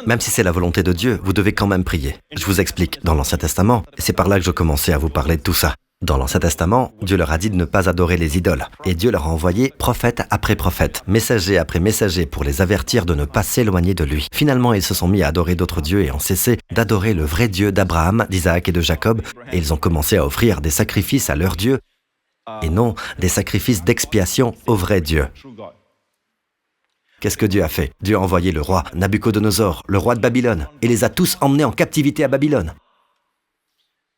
Même si c'est la volonté de Dieu, vous devez quand même prier. Je vous explique. Dans l'Ancien Testament, c'est par là que je commençais à vous parler de tout ça. Dans l'Ancien Testament, Dieu leur a dit de ne pas adorer les idoles. Et Dieu leur a envoyé prophète après prophète, messager après messager pour les avertir de ne pas s'éloigner de lui. Finalement, ils se sont mis à adorer d'autres dieux et ont cessé d'adorer le vrai Dieu d'Abraham, d'Isaac et de Jacob. Et ils ont commencé à offrir des sacrifices à leur Dieu et non des sacrifices d'expiation au vrai Dieu. Qu'est-ce que Dieu a fait? Dieu a envoyé le roi Nabuchodonosor, le roi de Babylone, et les a tous emmenés en captivité à Babylone.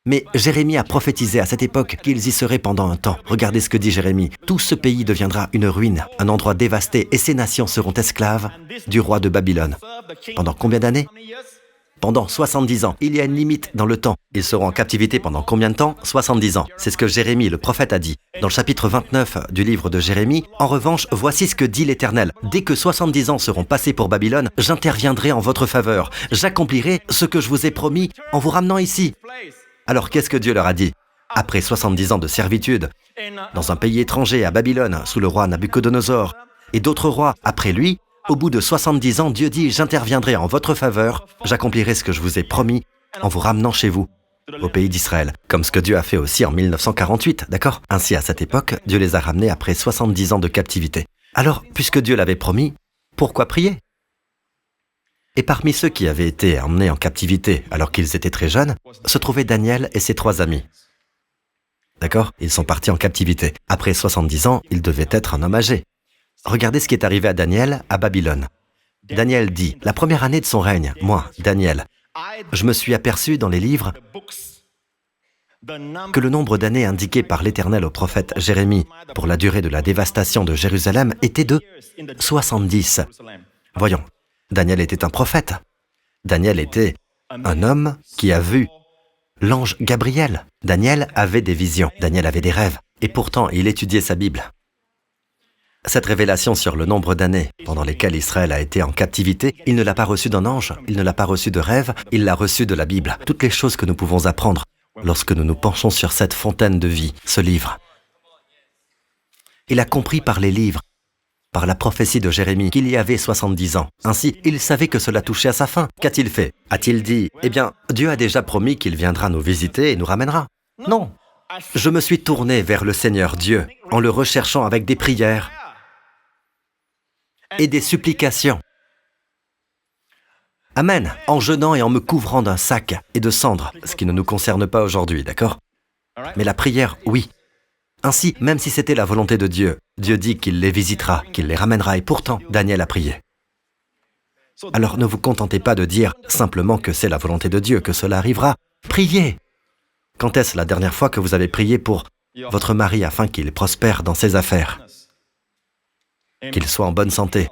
Mais Jérémie a prophétisé à cette époque qu'ils y seraient pendant un temps. Regardez ce que dit Jérémie. Tout ce pays deviendra une ruine, un endroit dévasté, et ces nations seront esclaves du roi de Babylone. Pendant combien d'années? Pendant 70 ans. Il y a une limite dans le temps. Ils seront en captivité pendant combien de temps? 70 ans. C'est ce que Jérémie, le prophète, a dit. Dans le chapitre 29 du livre de Jérémie, en revanche, voici ce que dit l'Éternel. Dès que 70 ans seront passés pour Babylone, j'interviendrai en votre faveur. J'accomplirai ce que je vous ai promis en vous ramenant ici. Alors qu'est-ce que Dieu leur a dit? Après 70 ans de servitude, dans un pays étranger, à Babylone, sous le roi Nabuchodonosor, et d'autres rois après lui, au bout de 70 ans, Dieu dit « J'interviendrai en votre faveur, j'accomplirai ce que je vous ai promis en vous ramenant chez vous, au pays d'Israël. » Comme ce que Dieu a fait aussi en 1948, d'accord? Ainsi, à cette époque, Dieu les a ramenés après 70 ans de captivité. Alors, puisque Dieu l'avait promis, pourquoi prier? Et parmi ceux qui avaient été emmenés en captivité alors qu'ils étaient très jeunes, se trouvaient Daniel et ses 3 amis. D'accord? Ils sont partis en captivité. Après 70 ans, ils devaient être un homme âgé. Regardez ce qui est arrivé à Daniel à Babylone. Daniel dit, la première année de son règne, moi, Daniel, je me suis aperçu dans les livres que le nombre d'années indiqué par l'Éternel au prophète Jérémie pour la durée de la dévastation de Jérusalem était de 70. Voyons, Daniel était un prophète. Daniel était un homme qui a vu l'ange Gabriel. Daniel avait des visions, Daniel avait des rêves, et pourtant il étudiait sa Bible. Cette révélation sur le nombre d'années pendant lesquelles Israël a été en captivité, il ne l'a pas reçue d'un ange, il ne l'a pas reçue de rêve, il l'a reçue de la Bible. Toutes les choses que nous pouvons apprendre lorsque nous nous penchons sur cette fontaine de vie, ce livre. Il a compris par les livres, par la prophétie de Jérémie, qu'il y avait 70 ans. Ainsi, il savait que cela touchait à sa fin. Qu'a-t-il fait? A-t-il dit, « Eh bien, Dieu a déjà promis qu'il viendra nous visiter et nous ramènera » Non. Je me suis tourné vers le Seigneur Dieu en le recherchant avec des prières et des supplications. Amen, en jeûnant et en me couvrant d'un sac et de cendres, ce qui ne nous concerne pas aujourd'hui, d'accord? Mais la prière, oui. Ainsi, même si c'était la volonté de Dieu, Dieu dit qu'il les visitera, qu'il les ramènera, et pourtant, Daniel a prié. Alors ne vous contentez pas de dire simplement que c'est la volonté de Dieu, que cela arrivera. Priez! Quand est-ce la dernière fois que vous avez prié pour votre mari afin qu'il prospère dans ses affaires, qu'il soit en bonne santé?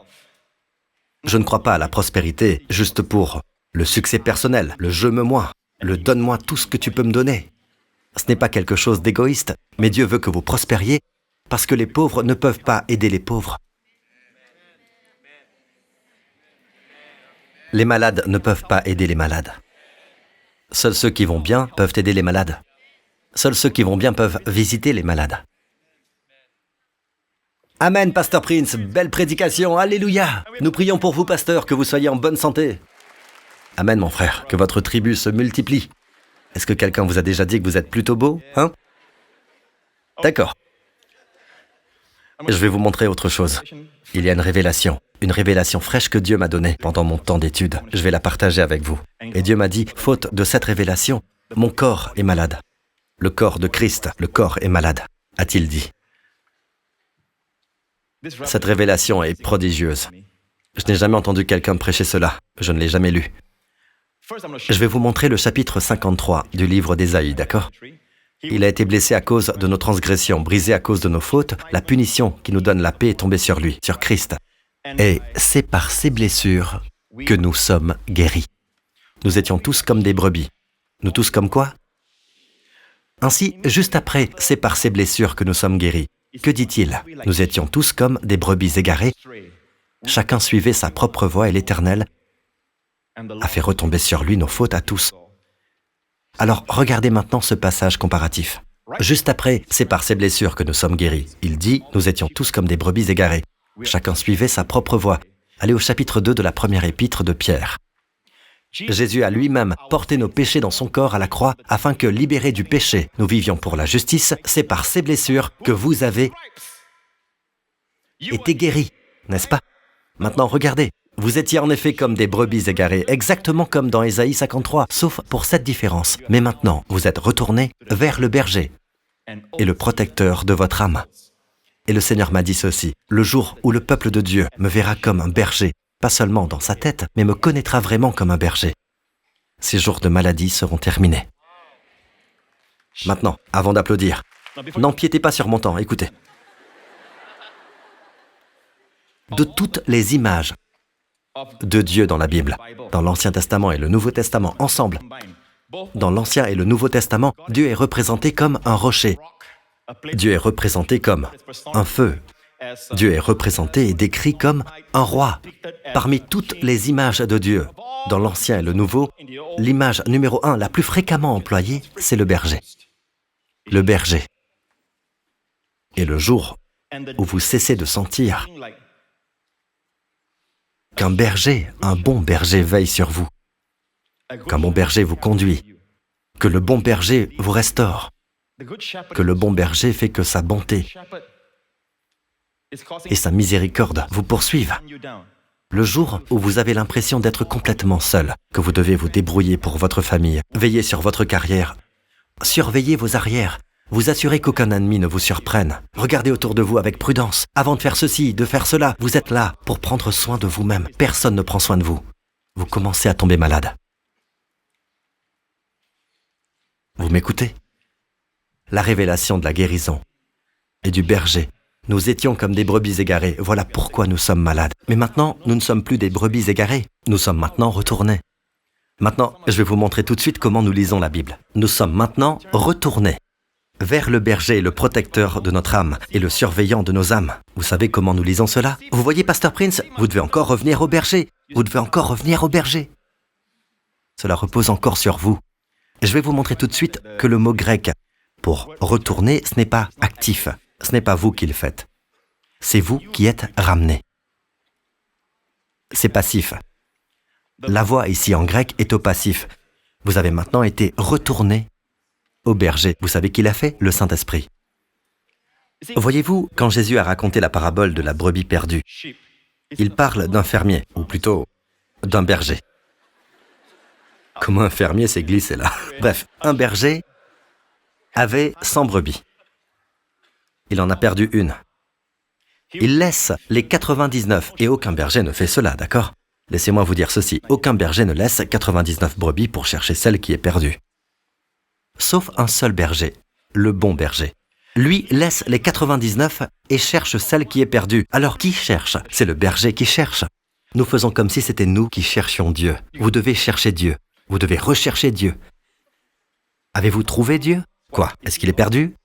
Je ne crois pas à la prospérité juste pour le succès personnel, le « je me moi », le « donne-moi tout ce que tu peux me donner ». Ce n'est pas quelque chose d'égoïste, mais Dieu veut que vous prospériez parce que les pauvres ne peuvent pas aider les pauvres. Les malades ne peuvent pas aider les malades. Seuls ceux qui vont bien peuvent aider les malades. Seuls ceux qui vont bien peuvent visiter les malades. Amen, Pasteur Prince, belle prédication, alléluia. Nous prions pour vous, pasteur, que vous soyez en bonne santé. Amen, mon frère, que votre tribu se multiplie. Est-ce que quelqu'un vous a déjà dit que vous êtes plutôt beau, hein? D'accord. Je vais vous montrer autre chose. Il y a une révélation fraîche que Dieu m'a donnée pendant mon temps d'étude. Je vais la partager avec vous. Et Dieu m'a dit, faute de cette révélation, mon corps est malade. Le corps de Christ, le corps est malade, a-t-il dit. Cette révélation est prodigieuse. Je n'ai jamais entendu quelqu'un prêcher cela. Je ne l'ai jamais lu. Je vais vous montrer le chapitre 53 du livre d'Ésaïe, d'accord? Il a été blessé à cause de nos transgressions, brisé à cause de nos fautes. La punition qui nous donne la paix est tombée sur lui, sur Christ. Et c'est par ces blessures que nous sommes guéris. Nous étions tous comme des brebis. Nous tous comme quoi? Ainsi, juste après, c'est par ces blessures que nous sommes guéris. Que dit-il? Nous étions tous comme des brebis égarées. Chacun suivait sa propre voie et l'Éternel a fait retomber sur lui nos fautes à tous. Alors, regardez maintenant ce passage comparatif. Juste après, c'est par ces blessures que nous sommes guéris. Il dit, nous étions tous comme des brebis égarées. Chacun suivait sa propre voie. Allez au chapitre 2 de la première épître de Pierre. Jésus a lui-même porté nos péchés dans son corps à la croix afin que, libérés du péché, nous vivions pour la justice. C'est par ces blessures que vous avez été guéris, n'est-ce pas? Maintenant, regardez. Vous étiez en effet comme des brebis égarées, exactement comme dans Ésaïe 53, sauf pour cette différence. Mais maintenant, vous êtes retournés vers le berger et le protecteur de votre âme. Et le Seigneur m'a dit ceci, le jour où le peuple de Dieu me verra comme un berger, pas seulement dans sa tête, mais me connaîtra vraiment comme un berger. Ces jours de maladie seront terminés. Maintenant, avant d'applaudir, n'empiétez pas sur mon temps, écoutez. De toutes les images de Dieu dans la Bible, dans l'Ancien Testament et le Nouveau Testament ensemble, dans l'Ancien et le Nouveau Testament, Dieu est représenté comme un rocher. Dieu est représenté comme un feu. Dieu est représenté et décrit comme un roi. Parmi toutes les images de Dieu, dans l'Ancien et le Nouveau, l'image numéro 1 la plus fréquemment employée, c'est le berger. Le berger. Et le jour où vous cessez de sentir qu'un berger, un bon berger veille sur vous, qu'un bon berger vous conduit, que le bon berger vous restaure, que le bon berger fait que sa bonté et sa miséricorde vous poursuivent. Le jour où vous avez l'impression d'être complètement seul, que vous devez vous débrouiller pour votre famille, veiller sur votre carrière, surveiller vos arrières, vous assurez qu'aucun ennemi ne vous surprenne. Regardez autour de vous avec prudence. Avant de faire ceci, de faire cela, vous êtes là pour prendre soin de vous-même. Personne ne prend soin de vous. Vous commencez à tomber malade. Vous m'écoutez? La révélation de la guérison et du berger. Nous étions comme des brebis égarées. Voilà pourquoi nous sommes malades. Mais maintenant, nous ne sommes plus des brebis égarées. Nous sommes maintenant retournés Maintenant, je vais vous montrer tout de suite comment nous lisons la Bible. Nous sommes maintenant retournés vers le berger, le protecteur de notre âme et le surveillant de nos âmes. Vous savez comment nous lisons cela? Vous voyez, Pasteur Prince, vous devez encore revenir au berger. Vous devez encore revenir au berger. Cela repose encore sur vous. Je vais vous montrer tout de suite que le mot grec pour retourner, ce n'est pas actif. Ce n'est pas vous qui le faites. C'est vous qui êtes ramenés. C'est passif. La voix ici en grec est au passif. Vous avez maintenant été retournés au berger. Vous savez qui l'a fait? Le Saint-Esprit. Voyez-vous, quand Jésus a raconté la parabole de la brebis perdue, il parle d'un fermier, ou plutôt d'un berger. Comment un fermier s'est glissé là? Bref, un berger avait 100 brebis. Il en a perdu une. Il laisse les 99, et aucun berger ne fait cela, d'accord? Laissez-moi vous dire ceci, aucun berger ne laisse 99 brebis pour chercher celle qui est perdue. Sauf un seul berger, le bon berger. Lui laisse les 99 et cherche celle qui est perdue. Alors qui cherche? C'est le berger qui cherche. Nous faisons comme si c'était nous qui cherchions Dieu. Vous devez chercher Dieu. Vous devez rechercher Dieu. Avez-vous trouvé Dieu? Quoi? Est-ce qu'il est perdu?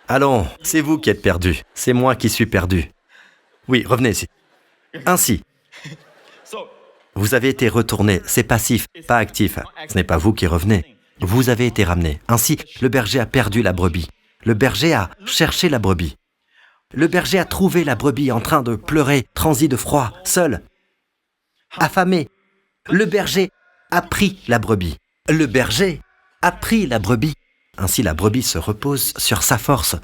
Allons, c'est vous qui êtes perdu. C'est moi qui suis perdu. Oui, revenez ici. Ainsi, vous avez été retourné, c'est passif, pas actif. Ce n'est pas vous qui revenez. Vous avez été ramené. Ainsi, le berger a perdu la brebis. Le berger a cherché la brebis. Le berger a trouvé la brebis en train de pleurer, transi de froid, seul, affamé. Le berger a pris la brebis. Le berger a pris la brebis. Ainsi, la brebis se repose sur sa force.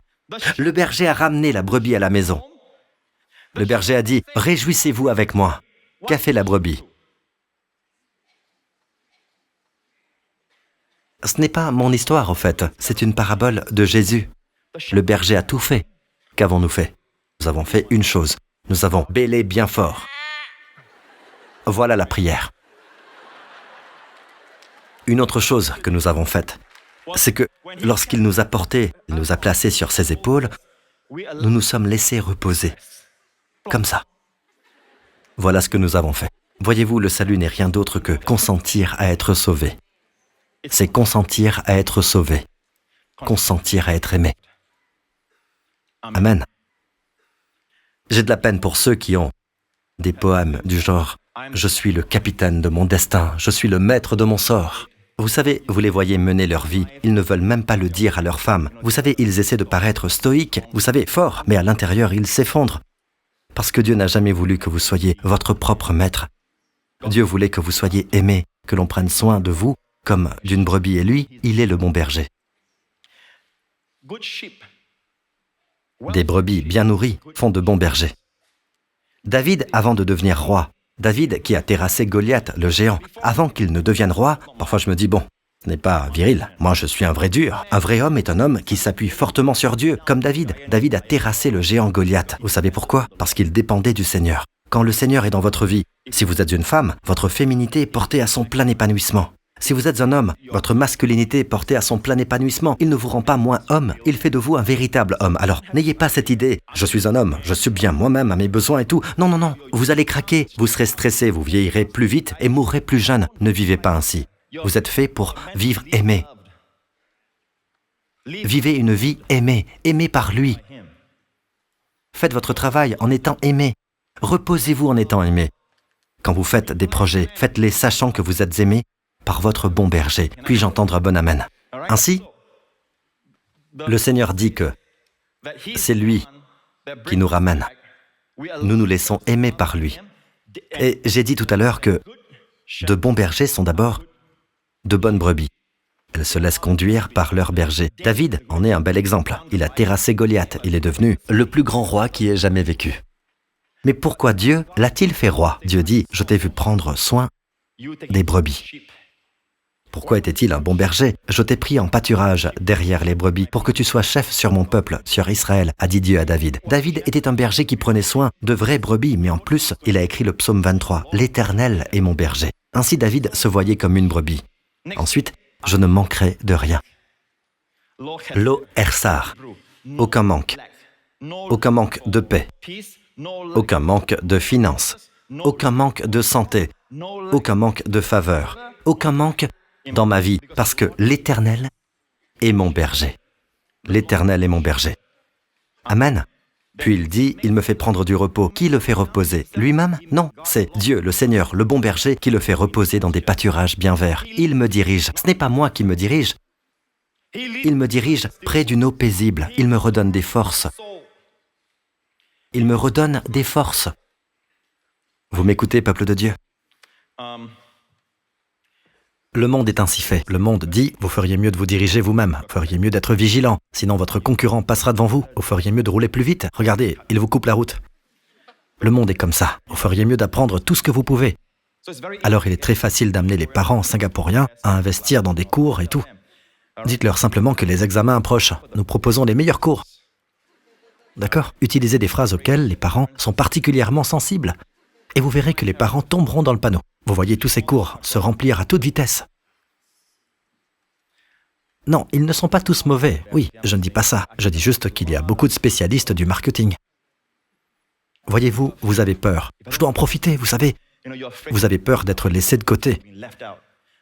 Le berger a ramené la brebis à la maison. Le berger a dit, « Réjouissez-vous avec moi. » Qu'a fait la brebis? Ce n'est pas mon histoire, au fait. C'est une parabole de Jésus. Le berger a tout fait. Qu'avons-nous fait? Nous avons fait une chose. Nous avons bêlé bien fort. Voilà la prière. Une autre chose que nous avons faite, c'est que lorsqu'il nous a portés, il nous a placés sur ses épaules, nous nous sommes laissés reposer. Comme ça. Voilà ce que nous avons fait. Voyez-vous, le salut n'est rien d'autre que consentir à être sauvé. C'est consentir à être sauvé. Consentir à être aimé. Amen. J'ai de la peine pour ceux qui ont des poèmes du genre « Je suis le capitaine de mon destin, je suis le maître de mon sort ». Vous savez, vous les voyez mener leur vie, ils ne veulent même pas le dire à leur femme. Vous savez, ils essaient de paraître stoïques, vous savez, forts, mais à l'intérieur, ils s'effondrent. Parce que Dieu n'a jamais voulu que vous soyez votre propre maître. Dieu voulait que vous soyez aimé, que l'on prenne soin de vous comme d'une brebis, et lui, il est le bon berger. Des brebis bien nourries font de bons bergers. David, avant de devenir roi, David qui a terrassé Goliath, le géant, avant qu'il ne devienne roi, parfois je me dis, bon, ce n'est pas viril, moi je suis un vrai dur. Un vrai homme est un homme qui s'appuie fortement sur Dieu, comme David. David a terrassé le géant Goliath. Vous savez pourquoi? Parce qu'il dépendait du Seigneur. Quand le Seigneur est dans votre vie, si vous êtes une femme, votre féminité est portée à son plein épanouissement. Si vous êtes un homme, votre masculinité est portée à son plein épanouissement. Il ne vous rend pas moins homme, il fait de vous un véritable homme. Alors, n'ayez pas cette idée, je suis un homme, je subviens moi-même à mes besoins et tout. Non, non, non, vous allez craquer, vous serez stressé, vous vieillirez plus vite et mourrez plus jeune. Ne vivez pas ainsi. Vous êtes fait pour vivre aimé. Vivez une vie aimée, aimée par lui. Faites votre travail en étant aimé. Reposez-vous en étant aimé. Quand vous faites des projets, faites-les sachant que vous êtes aimé par votre bon berger. Puis-je entendre un bon amen? Ainsi, le Seigneur dit que c'est lui qui nous ramène. Nous nous laissons aimer par lui. Et j'ai dit tout à l'heure que de bons bergers sont d'abord de bonnes brebis. Elles se laissent conduire par leur berger. David en est un bel exemple. Il a terrassé Goliath. Il est devenu le plus grand roi qui ait jamais vécu. Mais pourquoi Dieu l'a-t-il fait roi? Dieu dit, je t'ai vu prendre soin des brebis. Pourquoi était-il un bon berger? Je t'ai pris en pâturage derrière les brebis pour que tu sois chef sur mon peuple, sur Israël, a dit Dieu à David. David était un berger qui prenait soin de vraies brebis, mais en plus, il a écrit le psaume 23. L'Éternel est mon berger. Ainsi David se voyait comme une brebis. Ensuite, je ne manquerai de rien. Lo ersar, aucun manque. Aucun manque de paix. Aucun manque de finances. Aucun manque de santé. aucun manque de faveur, aucun manque dans ma vie, parce que l'Éternel est mon berger. L'Éternel est mon berger. Amen. Puis il dit, il me fait prendre du repos. Qui le fait reposer? Lui-même? Non, c'est Dieu, le Seigneur, le bon berger, qui le fait reposer dans des pâturages bien verts. Il me dirige. Ce n'est pas moi qui me dirige. Il me dirige près d'une eau paisible. Il me redonne des forces. Il me redonne des forces. Vous m'écoutez, peuple de Dieu? Le monde est ainsi fait. Le monde dit, vous feriez mieux de vous diriger vous-même, vous feriez mieux d'être vigilant, sinon votre concurrent passera devant vous, vous feriez mieux de rouler plus vite, regardez, il vous coupe la route. Le monde est comme ça, vous feriez mieux d'apprendre tout ce que vous pouvez. Alors il est très facile d'amener les parents singapouriens à investir dans des cours et tout. Dites-leur simplement que les examens approchent, nous proposons les meilleurs cours. D'accord? Utilisez des phrases auxquelles les parents sont particulièrement sensibles. Et vous verrez que les parents tomberont dans le panneau. Vous voyez tous ces cours se remplir à toute vitesse. Non, ils ne sont pas tous mauvais. Oui, je ne dis pas ça. Je dis juste qu'il y a beaucoup de spécialistes du marketing. Voyez-vous, vous avez peur. Je dois en profiter, vous savez. Vous avez peur d'être laissé de côté.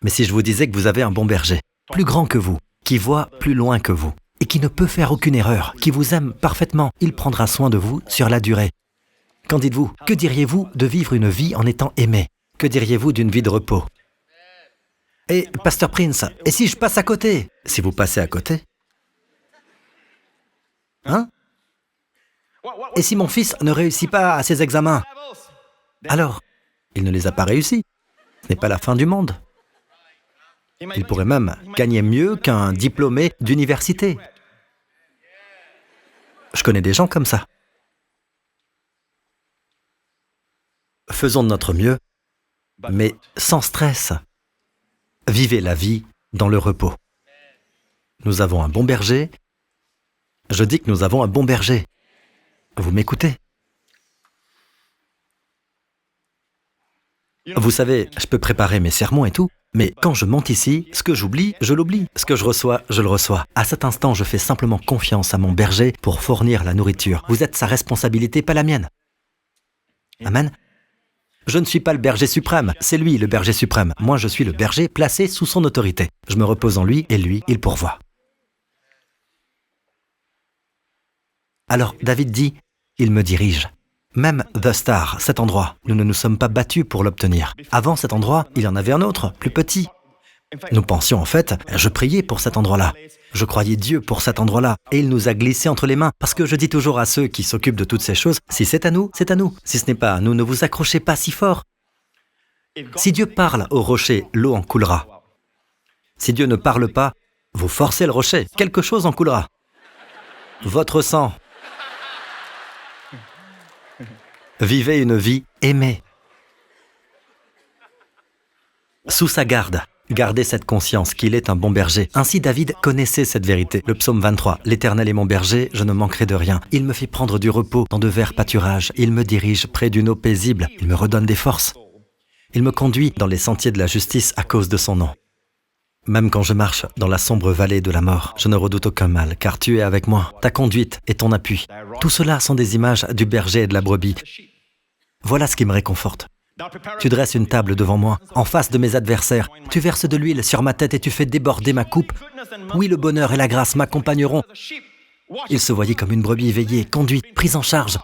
Mais si je vous disais que vous avez un bon berger, plus grand que vous, qui voit plus loin que vous, et qui ne peut faire aucune erreur, qui vous aime parfaitement, il prendra soin de vous sur la durée. Qu'en dites-vous? Que diriez-vous de vivre une vie en étant aimé? Que diriez-vous d'une vie de repos? Et, Pasteur Prince, et si je passe à côté? Si vous passez à côté? Hein? Et si mon fils ne réussit pas à ses examens? Alors, il ne les a pas réussis. Ce n'est pas la fin du monde. Il pourrait même gagner mieux qu'un diplômé d'université. Je connais des gens comme ça. Faisons de notre mieux, mais sans stress. Vivez la vie dans le repos. Nous avons un bon berger. Je dis que nous avons un bon berger. Vous m'écoutez? Vous savez, je peux préparer mes sermons et tout, mais quand je monte ici, ce que j'oublie, je l'oublie. Ce que je reçois, je le reçois. À cet instant, je fais simplement confiance à mon berger pour fournir la nourriture. Vous êtes sa responsabilité, pas la mienne. Amen. Je ne suis pas le berger suprême, c'est lui le berger suprême. Moi, je suis le berger placé sous son autorité. Je me repose en lui et lui, il pourvoit. Alors, David dit, il me dirige. Même The Star, cet endroit, nous ne nous sommes pas battus pour l'obtenir. Avant cet endroit, il y en avait un autre, plus petit. Nous pensions en fait, je priais pour cet endroit-là. Je croyais Dieu pour cet endroit-là. Et il nous a glissé entre les mains. Parce que je dis toujours à ceux qui s'occupent de toutes ces choses, si c'est à nous, c'est à nous. Si ce n'est pas à nous, ne vous accrochez pas si fort. Si Dieu parle au rocher, l'eau en coulera. Si Dieu ne parle pas, vous forcez le rocher, quelque chose en coulera. Votre sang. Vivez une vie aimée. Sous sa garde. Gardez cette conscience qu'il est un bon berger. Ainsi David connaissait cette vérité. Le psaume 23, « L'Éternel est mon berger, je ne manquerai de rien. Il me fait prendre du repos dans de verts pâturages. Il me dirige près d'une eau paisible. Il me redonne des forces. Il me conduit dans les sentiers de la justice à cause de son nom. Même quand je marche dans la sombre vallée de la mort, je ne redoute aucun mal, car tu es avec moi. Ta conduite et ton appui. Tout cela sont des images du berger et de la brebis. Voilà ce qui me réconforte. Tu dresses une table devant moi, en face de mes adversaires. Tu verses de l'huile sur ma tête et tu fais déborder ma coupe. Oui, le bonheur et la grâce m'accompagneront. Il se voyait comme une brebis éveillée, conduite, prise en charge.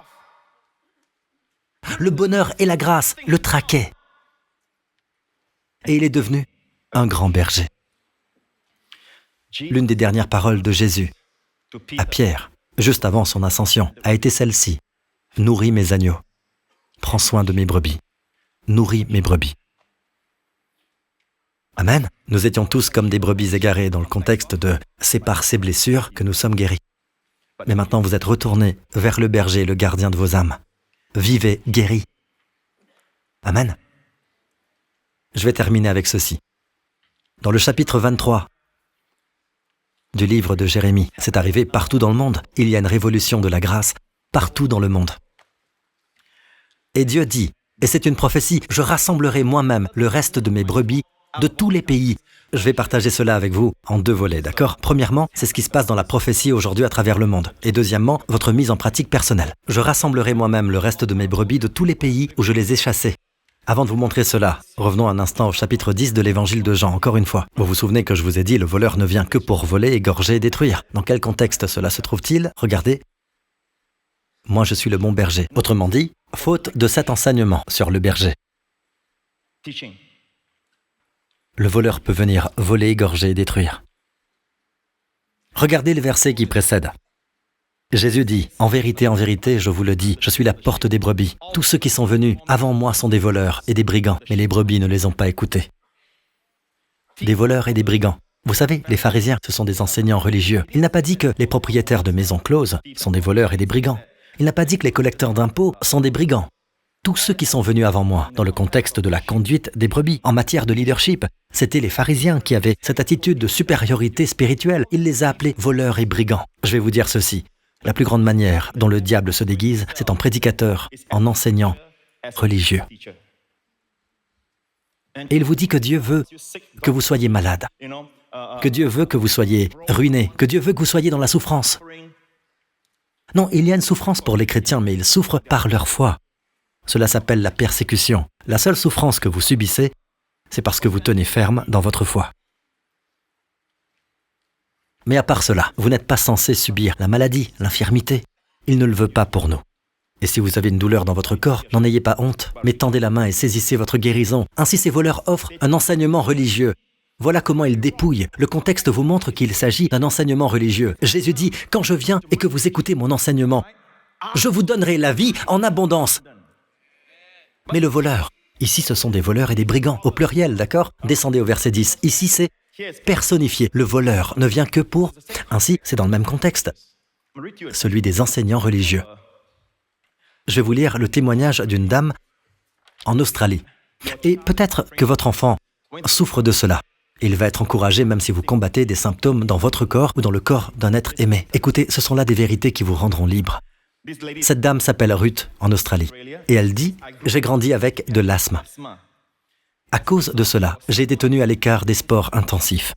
Le bonheur et la grâce le traquaient. Et il est devenu un grand berger. L'une des dernières paroles de Jésus à Pierre, juste avant son ascension, a été celle-ci. « Nourris mes agneaux. Prends soin de mes brebis. Nourris mes brebis. » Amen. Nous étions tous comme des brebis égarées dans le contexte de « c'est par ces blessures que nous sommes guéris ». Mais maintenant vous êtes retournés vers le berger, le gardien de vos âmes. Vivez guéris. Amen. Je vais terminer avec ceci. Dans le chapitre 23 du livre de Jérémie, c'est arrivé partout dans le monde. Il y a une révolution de la grâce partout dans le monde. Et Dieu dit, et c'est une prophétie, je rassemblerai moi-même le reste de mes brebis de tous les pays. Je vais partager cela avec vous en deux volets, d'accord? Premièrement, c'est ce qui se passe dans la prophétie aujourd'hui à travers le monde. Et deuxièmement, votre mise en pratique personnelle. Je rassemblerai moi-même le reste de mes brebis de tous les pays où je les ai chassés. Avant de vous montrer cela, revenons un instant au chapitre 10 de l'évangile de Jean, encore une fois. Vous vous souvenez que je vous ai dit, le voleur ne vient que pour voler, égorger et détruire. Dans quel contexte cela se trouve-t-il? Regardez. Moi, je suis le bon berger. Autrement dit, faute de cet enseignement sur le berger. Le voleur peut venir voler, égorger et détruire. Regardez le verset qui précède. Jésus dit, « En vérité, je vous le dis, je suis la porte des brebis. Tous ceux qui sont venus avant moi sont des voleurs et des brigands, mais les brebis ne les ont pas écoutés. » Des voleurs et des brigands. Vous savez, les pharisiens, ce sont des enseignants religieux. Il n'a pas dit que les propriétaires de maisons closes sont des voleurs et des brigands. Il n'a pas dit que les collecteurs d'impôts sont des brigands. Tous ceux qui sont venus avant moi, dans le contexte de la conduite des brebis, en matière de leadership, c'étaient les pharisiens qui avaient cette attitude de supériorité spirituelle. Il les a appelés voleurs et brigands. Je vais vous dire ceci. La plus grande manière dont le diable se déguise, c'est en prédicateur, en enseignant religieux. Et il vous dit que Dieu veut que vous soyez malade, que Dieu veut que vous soyez ruiné, que Dieu veut que vous soyez dans la souffrance. Non, il y a une souffrance pour les chrétiens, mais ils souffrent par leur foi. Cela s'appelle la persécution. La seule souffrance que vous subissez, c'est parce que vous tenez ferme dans votre foi. Mais à part cela, vous n'êtes pas censé subir la maladie, l'infirmité. Il ne le veut pas pour nous. Et si vous avez une douleur dans votre corps, n'en ayez pas honte, mais tendez la main et saisissez votre guérison. Ainsi ces voleurs offrent un enseignement religieux. Voilà comment ils dépouillent. Le contexte vous montre qu'il s'agit d'un enseignement religieux. Jésus dit, « Quand je viens et que vous écoutez mon enseignement, je vous donnerai la vie en abondance. » Mais le voleur, ici ce sont des voleurs et des brigands, au pluriel, d'accord? Descendez au verset 10. Ici c'est personnifié. Le voleur ne vient que pour... Ainsi, c'est dans le même contexte, celui des enseignants religieux. Je vais vous lire le témoignage d'une dame en Australie. Et peut-être que votre enfant souffre de cela. Il va être encouragé même si vous combattez des symptômes dans votre corps ou dans le corps d'un être aimé. Écoutez, ce sont là des vérités qui vous rendront libre. Cette dame s'appelle Ruth en Australie. Et elle dit, « J'ai grandi avec de l'asthme. À cause de cela, j'ai été tenu à l'écart des sports intensifs.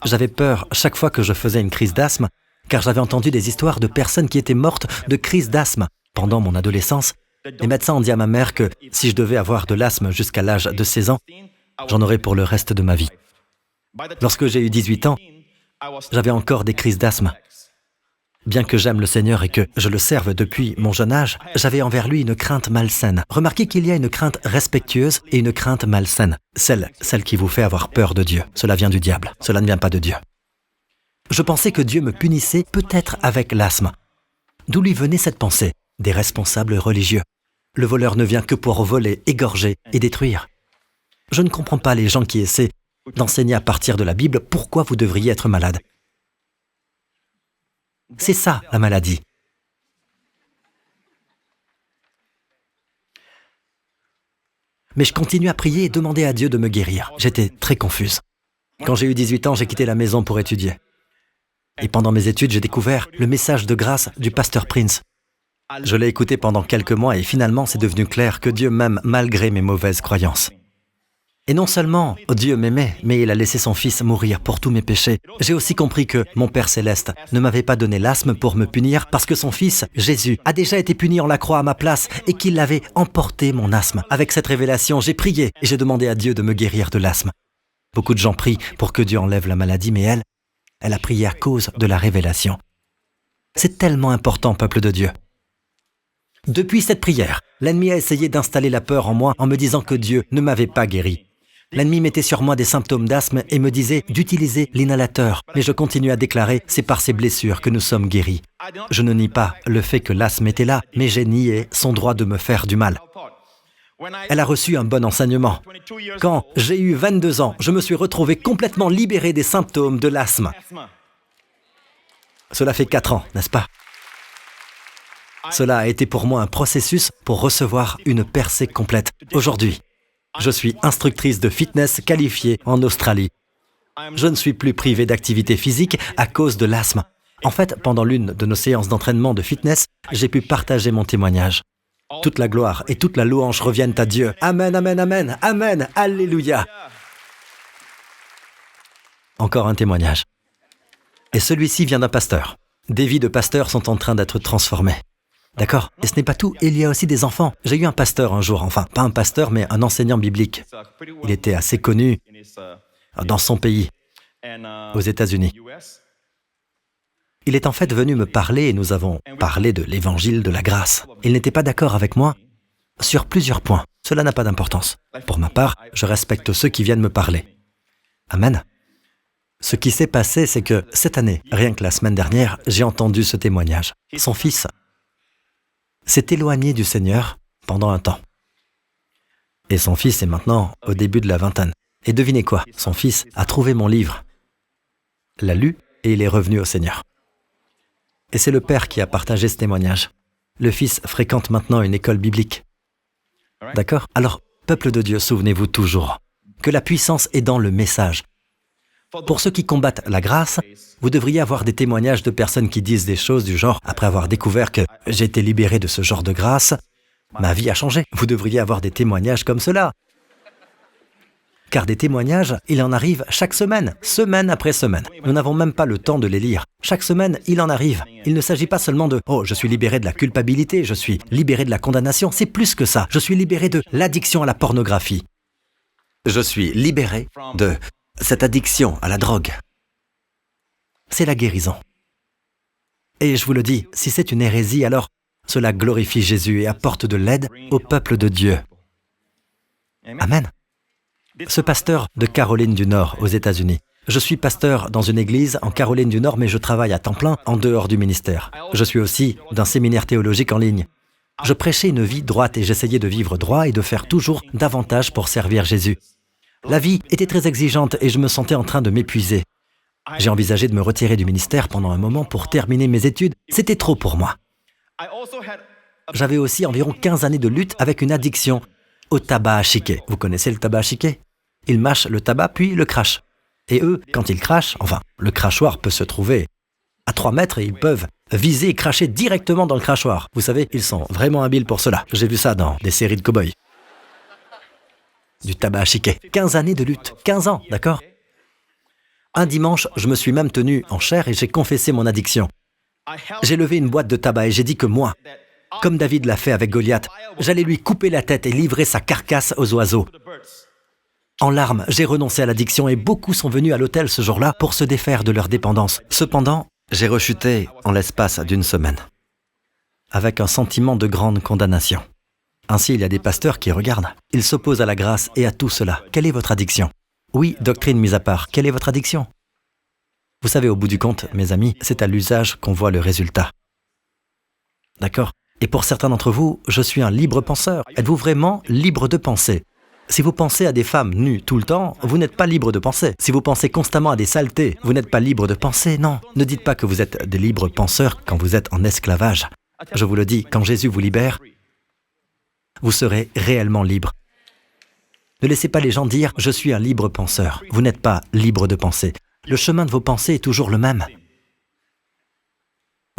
J'avais peur chaque fois que je faisais une crise d'asthme, car j'avais entendu des histoires de personnes qui étaient mortes de crise d'asthme. Pendant mon adolescence, les médecins ont dit à ma mère que si je devais avoir de l'asthme jusqu'à l'âge de 16 ans, j'en aurais pour le reste de ma vie. Lorsque j'ai eu 18 ans, j'avais encore des crises d'asthme. Bien que j'aime le Seigneur et que je le serve depuis mon jeune âge, j'avais envers lui une crainte malsaine. Remarquez qu'il y a une crainte respectueuse et une crainte malsaine. Celle qui vous fait avoir peur de Dieu. Cela vient du diable. Cela ne vient pas de Dieu. Je pensais que Dieu me punissait peut-être avec l'asthme. D'où lui venait cette pensée? Des responsables religieux. Le voleur ne vient que pour voler, égorger et détruire. Je ne comprends pas les gens qui essaient d'enseigner à partir de la Bible pourquoi vous devriez être malade. C'est ça, la maladie. Mais je continue à prier et demander à Dieu de me guérir. J'étais très confuse. Quand j'ai eu 18 ans, j'ai quitté la maison pour étudier. Et pendant mes études, j'ai découvert le message de grâce du pasteur Prince. Je l'ai écouté pendant quelques mois et finalement, c'est devenu clair que Dieu m'aime malgré mes mauvaises croyances. Et non seulement Dieu m'aimait, mais il a laissé son Fils mourir pour tous mes péchés. J'ai aussi compris que mon Père Céleste ne m'avait pas donné l'asthme pour me punir parce que son Fils, Jésus, a déjà été puni en la croix à ma place et qu'il avait emporté mon asthme. Avec cette révélation, j'ai prié et j'ai demandé à Dieu de me guérir de l'asthme. Beaucoup de gens prient pour que Dieu enlève la maladie, mais elle a prié à cause de la révélation. C'est tellement important, peuple de Dieu. Depuis cette prière, l'ennemi a essayé d'installer la peur en moi en me disant que Dieu ne m'avait pas guéri. L'ennemi mettait sur moi des symptômes d'asthme et me disait d'utiliser l'inhalateur. Mais je continue à déclarer, c'est par ces blessures que nous sommes guéris. Je ne nie pas le fait que l'asthme était là, mais j'ai nié son droit de me faire du mal. Elle a reçu un bon enseignement. Quand j'ai eu 22 ans, je me suis retrouvé complètement libéré des symptômes de l'asthme. Cela fait 4 ans, n'est-ce pas? Cela a été pour moi un processus pour recevoir une percée complète. Aujourd'hui, je suis instructrice de fitness qualifiée en Australie. Je ne suis plus privée d'activité physique à cause de l'asthme. En fait, pendant l'une de nos séances d'entraînement de fitness, j'ai pu partager mon témoignage. Toute la gloire et toute la louange reviennent à Dieu. Amen, amen, amen, amen, alléluia. Encore un témoignage. Et celui-ci vient d'un pasteur. Des vies de pasteurs sont en train d'être transformées. D'accord? Et ce n'est pas tout, il y a aussi des enfants. J'ai eu un pasteur un jour, enfin, pas un pasteur, mais un enseignant biblique. Il était assez connu dans son pays, aux États-Unis. Il est en fait venu me parler et nous avons parlé de l'évangile de la grâce. Il n'était pas d'accord avec moi sur plusieurs points. Cela n'a pas d'importance. Pour ma part, je respecte ceux qui viennent me parler. Amen. Ce qui s'est passé, c'est que cette année, rien que la semaine dernière, j'ai entendu ce témoignage. Son fils s'est éloigné du Seigneur pendant un temps. Et son fils est maintenant au début de la vingtaine. Et devinez quoi? Son fils a trouvé mon livre, l'a lu et il est revenu au Seigneur. Et c'est le père qui a partagé ce témoignage. Le fils fréquente maintenant une école biblique. D'accord? Alors, peuple de Dieu, souvenez-vous toujours que la puissance est dans le message. Pour ceux qui combattent la grâce, vous devriez avoir des témoignages de personnes qui disent des choses du genre « Après avoir découvert que j'ai été libéré de ce genre de grâce, ma vie a changé. » Vous devriez avoir des témoignages comme cela. Car des témoignages, il en arrive chaque semaine, semaine après semaine. Nous n'avons même pas le temps de les lire. Chaque semaine, il en arrive. Il ne s'agit pas seulement de « Oh, je suis libéré de la culpabilité, je suis libéré de la condamnation. » C'est plus que ça. Je suis libéré de l'addiction à la pornographie. Je suis libéré de cette addiction à la drogue. C'est la guérison. Et je vous le dis, si c'est une hérésie, alors cela glorifie Jésus et apporte de l'aide au peuple de Dieu. Amen. Ce pasteur de Caroline du Nord, aux États-Unis. Je suis pasteur dans une église en Caroline du Nord, mais je travaille à temps plein en dehors du ministère. Je suis aussi d'un séminaire théologique en ligne. Je prêchais une vie droite et j'essayais de vivre droit et de faire toujours davantage pour servir Jésus. La vie était très exigeante et je me sentais en train de m'épuiser. J'ai envisagé de me retirer du ministère pendant un moment pour terminer mes études. C'était trop pour moi. J'avais aussi environ 15 années de lutte avec une addiction au tabac à chiquet. Vous connaissez le tabac à chiquet? Ils mâchent le tabac puis le crachent. Et eux, quand ils crachent, enfin, le crachoir peut se trouver à 3 mètres et ils peuvent viser et cracher directement dans le crachoir. Vous savez, ils sont vraiment habiles pour cela. J'ai vu ça dans des séries de cow-boys. Du tabac à chiquet. 15 années de lutte. 15 ans, d'accord? Un dimanche, je me suis même tenu en chair et j'ai confessé mon addiction. J'ai levé une boîte de tabac et j'ai dit que moi, comme David l'a fait avec Goliath, j'allais lui couper la tête et livrer sa carcasse aux oiseaux. En larmes, j'ai renoncé à l'addiction et beaucoup sont venus à l'hôtel ce jour-là pour se défaire de leur dépendance. Cependant, j'ai rechuté en l'espace d'une semaine, avec un sentiment de grande condamnation. Ainsi, il y a des pasteurs qui regardent. Ils s'opposent à la grâce et à tout cela. Quelle est votre addiction? Oui, doctrine mise à part, quelle est votre addiction? Vous savez, au bout du compte, mes amis, c'est à l'usage qu'on voit le résultat. D'accord? Et pour certains d'entre vous, je suis un libre penseur. Êtes-vous vraiment libre de penser? Si vous pensez à des femmes nues tout le temps, vous n'êtes pas libre de penser. Si vous pensez constamment à des saletés, vous n'êtes pas libre de penser, non. Ne dites pas que vous êtes des libres penseurs quand vous êtes en esclavage. Je vous le dis, quand Jésus vous libère, vous serez réellement libre. Ne laissez pas les gens dire « je suis un libre penseur ». Vous n'êtes pas libre de penser. Le chemin de vos pensées est toujours le même.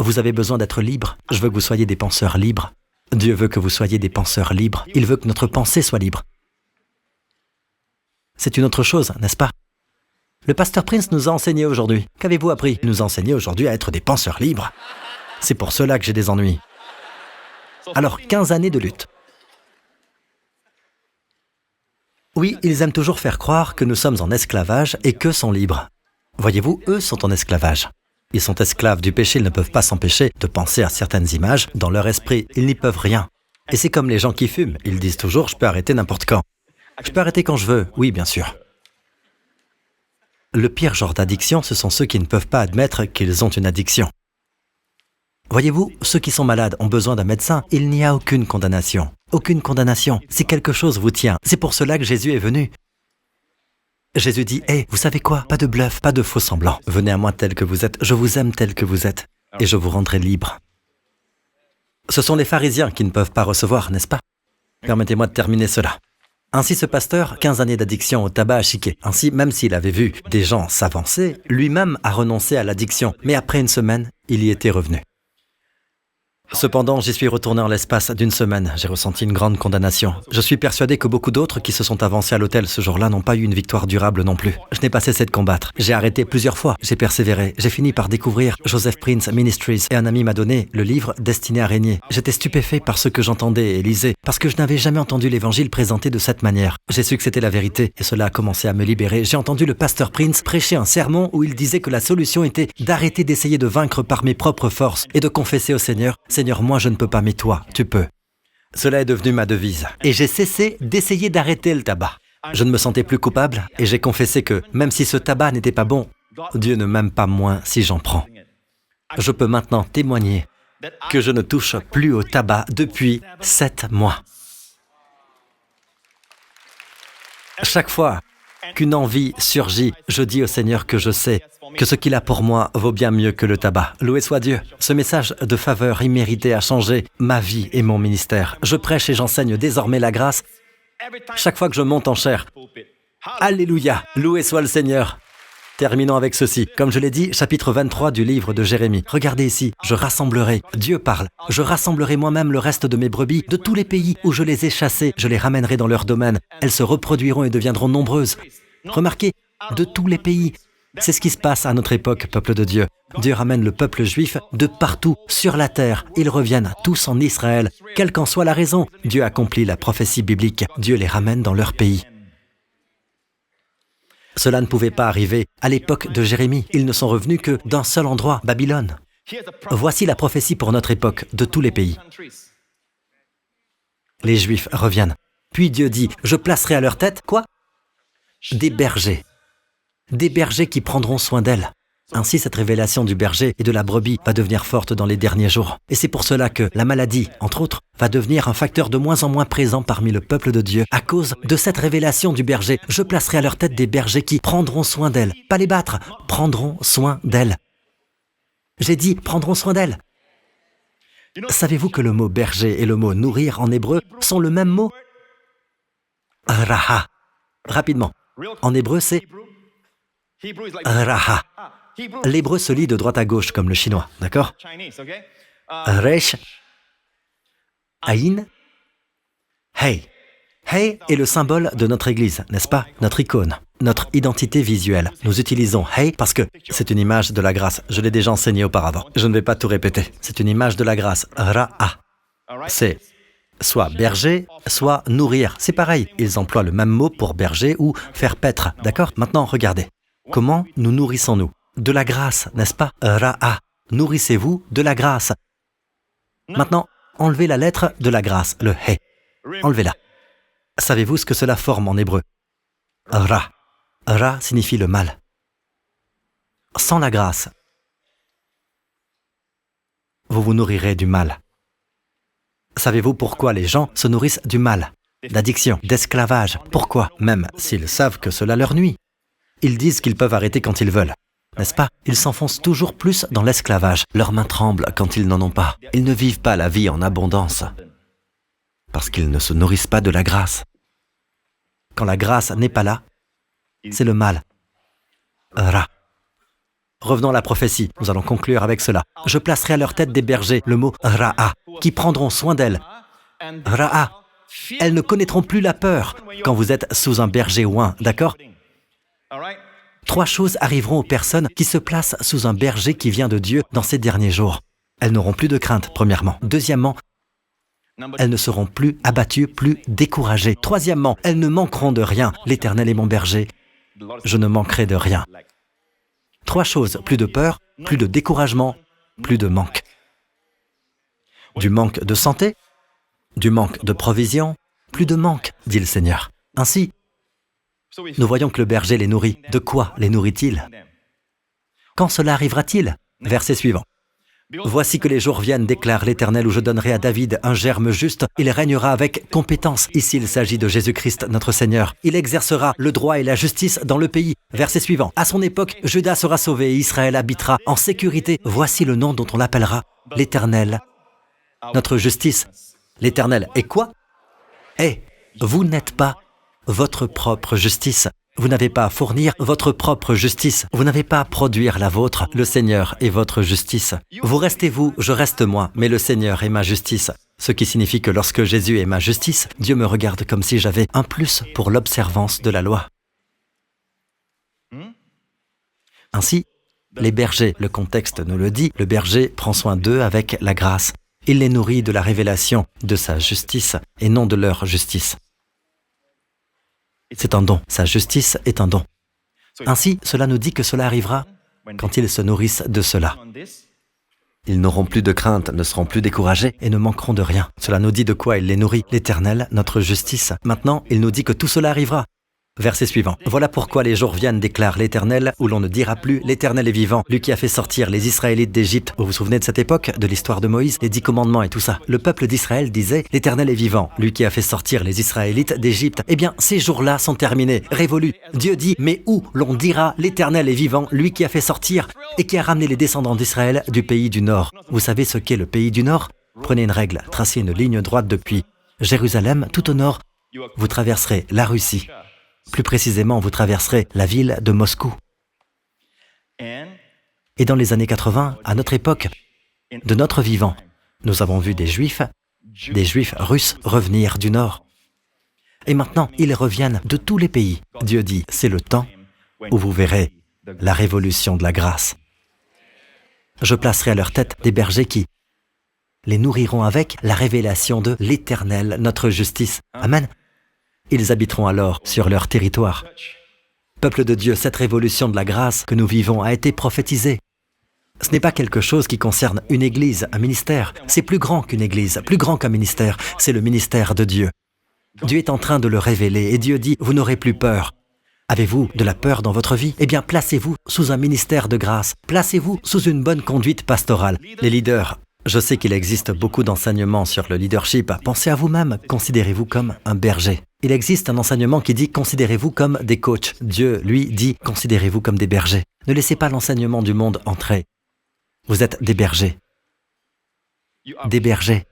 Vous avez besoin d'être libre. Je veux que vous soyez des penseurs libres. Dieu veut que vous soyez des penseurs libres. Il veut que notre pensée soit libre. C'est une autre chose, n'est-ce pas? Le pasteur Prince nous a enseigné aujourd'hui. Qu'avez-vous appris? Il nous a enseigné aujourd'hui à être des penseurs libres. C'est pour cela que j'ai des ennuis. Alors, 15 années de lutte. Oui, ils aiment toujours faire croire que nous sommes en esclavage et qu'eux sont libres. Voyez-vous, eux sont en esclavage. Ils sont esclaves du péché, ils ne peuvent pas s'empêcher de penser à certaines images dans leur esprit. Ils n'y peuvent rien. Et c'est comme les gens qui fument. Ils disent toujours « je peux arrêter n'importe quand ». Je peux arrêter quand je veux, oui, bien sûr. Le pire genre d'addiction, ce sont ceux qui ne peuvent pas admettre qu'ils ont une addiction. Voyez-vous, ceux qui sont malades ont besoin d'un médecin. Il n'y a aucune condamnation. Aucune condamnation. Si quelque chose vous tient, c'est pour cela que Jésus est venu. Jésus dit, « Hé, vous savez quoi? Pas de bluff, pas de faux semblants. Venez à moi tel que vous êtes, je vous aime tel que vous êtes, et je vous rendrai libre. » Ce sont les pharisiens qui ne peuvent pas recevoir, n'est-ce pas? Permettez-moi de terminer cela. Ainsi, ce pasteur, 15 années d'addiction au tabac à chiquet. Ainsi, même s'il avait vu des gens s'avancer, lui-même a renoncé à l'addiction. Mais après une semaine, il y était revenu. Cependant, j'y suis retourné en l'espace d'une semaine. J'ai ressenti une grande condamnation. Je suis persuadé que beaucoup d'autres qui se sont avancés à l'autel ce jour-là n'ont pas eu une victoire durable non plus. Je n'ai pas cessé de combattre. J'ai arrêté plusieurs fois. J'ai persévéré. J'ai fini par découvrir Joseph Prince Ministries et un ami m'a donné le livre Destiné à régner. J'étais stupéfait par ce que j'entendais et lisais parce que je n'avais jamais entendu l'évangile présenté de cette manière. J'ai su que c'était la vérité et cela a commencé à me libérer. J'ai entendu le pasteur Prince prêcher un sermon où il disait que la solution était d'arrêter d'essayer de vaincre par mes propres forces et de confesser au Seigneur, « Seigneur, moi je ne peux pas, mais toi, tu peux. » Cela est devenu ma devise. Et j'ai cessé d'essayer d'arrêter le tabac. Je ne me sentais plus coupable et j'ai confessé que, même si ce tabac n'était pas bon, Dieu ne m'aime pas moins si j'en prends. Je peux maintenant témoigner que je ne touche plus au tabac depuis 7 mois. Chaque fois qu'une envie surgit, je dis au Seigneur que je sais que ce qu'il a pour moi vaut bien mieux que le tabac. Loué soit Dieu. Ce message de faveur imméritée a changé ma vie et mon ministère. Je prêche et j'enseigne désormais la grâce chaque fois que je monte en chair. Alléluia. Loué soit le Seigneur. Terminons avec ceci. Comme je l'ai dit, chapitre 23 du livre de Jérémie. Regardez ici, je rassemblerai, Dieu parle, je rassemblerai moi-même le reste de mes brebis de tous les pays où je les ai chassées, je les ramènerai dans leur domaine. Elles se reproduiront et deviendront nombreuses. Remarquez, de tous les pays. C'est ce qui se passe à notre époque, peuple de Dieu. Dieu ramène le peuple juif de partout sur la terre. Ils reviennent tous en Israël. Quelle qu'en soit la raison, Dieu accomplit la prophétie biblique. Dieu les ramène dans leur pays. Cela ne pouvait pas arriver à l'époque de Jérémie. Ils ne sont revenus que d'un seul endroit, Babylone. Voici la prophétie pour notre époque, de tous les pays. Les Juifs reviennent. Puis Dieu dit, je placerai à leur tête, quoi? Des bergers. Des bergers qui prendront soin d'elles. Ainsi, cette révélation du berger et de la brebis va devenir forte dans les derniers jours. Et c'est pour cela que la maladie, entre autres, va devenir un facteur de moins en moins présent parmi le peuple de Dieu à cause de cette révélation du berger. Je placerai à leur tête des bergers qui prendront soin d'elles. Pas les battre, prendront soin d'elles. J'ai dit, prendront soin d'elles. Savez-vous que le mot berger et le mot nourrir en hébreu sont le même mot? Raha. Rapidement. En hébreu, c'est Raha. L'hébreu se lit de droite à gauche comme le chinois, d'accord? Resh, Aïn, Hey. Hey est le symbole de notre Église, n'est-ce pas? Notre icône, notre identité visuelle. Nous utilisons Hey parce que c'est une image de la grâce. Je l'ai déjà enseigné auparavant. Je ne vais pas tout répéter. C'est une image de la grâce. Ra'a. C'est soit berger, soit nourrir. C'est pareil. Ils emploient le même mot pour berger ou faire paître, d'accord? Maintenant, regardez. Comment nous nourrissons-nous? De la grâce, n'est-ce pas? Ra'a. Nourrissez-vous de la grâce. Maintenant, enlevez la lettre de la grâce, le He. Enlevez-la. Savez-vous ce que cela forme en hébreu? Ra. Ra signifie le mal. Sans la grâce, vous vous nourrirez du mal. Savez-vous pourquoi les gens se nourrissent du mal, d'addiction, d'esclavage? Pourquoi? Même s'ils savent que cela leur nuit. Ils disent qu'ils peuvent arrêter quand ils veulent. N'est-ce pas? Ils s'enfoncent toujours plus dans l'esclavage. Leurs mains tremblent quand ils n'en ont pas. Ils ne vivent pas la vie en abondance parce qu'ils ne se nourrissent pas de la grâce. Quand la grâce n'est pas là, c'est le mal. Ra. Revenons à la prophétie. Nous allons conclure avec cela. Je placerai à leur tête des bergers, le mot Ra'a, qui prendront soin d'elles. Ra'a. Elles ne connaîtront plus la peur quand vous êtes sous un berger oint, d'accord? 3 choses arriveront aux personnes qui se placent sous un berger qui vient de Dieu dans ces derniers jours. Elles n'auront plus de crainte, premièrement. Deuxièmement, elles ne seront plus abattues, plus découragées. Troisièmement, elles ne manqueront de rien. L'Éternel est mon berger, je ne manquerai de rien. 3 choses, plus de peur, plus de découragement, plus de manque. Du manque de santé, du manque de provision, plus de manque, dit le Seigneur. Ainsi, nous voyons que le berger les nourrit. De quoi les nourrit-il? Quand cela arrivera-t-il? Verset suivant. Voici que les jours viennent, déclare l'Éternel, où je donnerai à David un germe juste. Il régnera avec compétence. Ici, il s'agit de Jésus-Christ, notre Seigneur. Il exercera le droit et la justice dans le pays. Verset suivant. À son époque, Juda sera sauvé et Israël habitera en sécurité. Voici le nom dont on l'appellera l'Éternel, notre justice. L'Éternel est quoi? Vous n'êtes pas votre propre justice. Vous n'avez pas à fournir votre propre justice. Vous n'avez pas à produire la vôtre. Le Seigneur est votre justice. Vous restez vous, je reste moi, mais le Seigneur est ma justice. Ce qui signifie que lorsque Jésus est ma justice, Dieu me regarde comme si j'avais un plus pour l'observance de la loi. Ainsi, les bergers, le contexte nous le dit, le berger prend soin d'eux avec la grâce. Il les nourrit de la révélation de sa justice et non de leur justice. C'est un don. Sa justice est un don. Ainsi, cela nous dit que cela arrivera quand ils se nourrissent de cela. Ils n'auront plus de crainte, ne seront plus découragés et ne manqueront de rien. Cela nous dit de quoi il les nourrit, l'Éternel, notre justice. Maintenant, il nous dit que tout cela arrivera. Verset suivant. Voilà pourquoi les jours viennent, déclare l'Éternel, où l'on ne dira plus « L'Éternel est vivant, lui qui a fait sortir les Israélites d'Égypte ». Vous vous souvenez de cette époque, de l'histoire de Moïse, les 10 commandements et tout ça. Le peuple d'Israël disait « L'Éternel est vivant, lui qui a fait sortir les Israélites d'Égypte ». Eh bien, ces jours-là sont terminés, révolus. Dieu dit « Mais où l'on dira « L'Éternel est vivant, lui qui a fait sortir et qui a ramené les descendants d'Israël du pays du Nord ». Vous savez ce qu'est le pays du Nord? Prenez une règle, tracez une ligne droite depuis Jérusalem, tout au nord. Vous traverserez la Russie. Plus précisément, vous traverserez la ville de Moscou. Et dans les années 80, à notre époque, de notre vivant, nous avons vu des Juifs russes revenir du Nord. Et maintenant, ils reviennent de tous les pays. Dieu dit, c'est le temps où vous verrez la révolution de la grâce. Je placerai à leur tête des bergers qui les nourriront avec la révélation de l'Éternel, notre justice. Amen. Ils habiteront alors sur leur territoire. Peuple de Dieu, cette révolution de la grâce que nous vivons a été prophétisée. Ce n'est pas quelque chose qui concerne une église, un ministère. C'est plus grand qu'une église, plus grand qu'un ministère. C'est le ministère de Dieu. Dieu est en train de le révéler et Dieu dit, vous n'aurez plus peur. Avez-vous de la peur dans votre vie? Eh bien, placez-vous sous un ministère de grâce. Placez-vous sous une bonne conduite pastorale. Les leaders, je sais qu'il existe beaucoup d'enseignements sur le leadership. Pensez à vous-même, considérez-vous comme un berger. Il existe un enseignement qui dit « Considérez-vous comme des coachs ». Dieu, lui, dit « Considérez-vous comme des bergers ». Ne laissez pas l'enseignement du monde entrer. Vous êtes des bergers. Des bergers.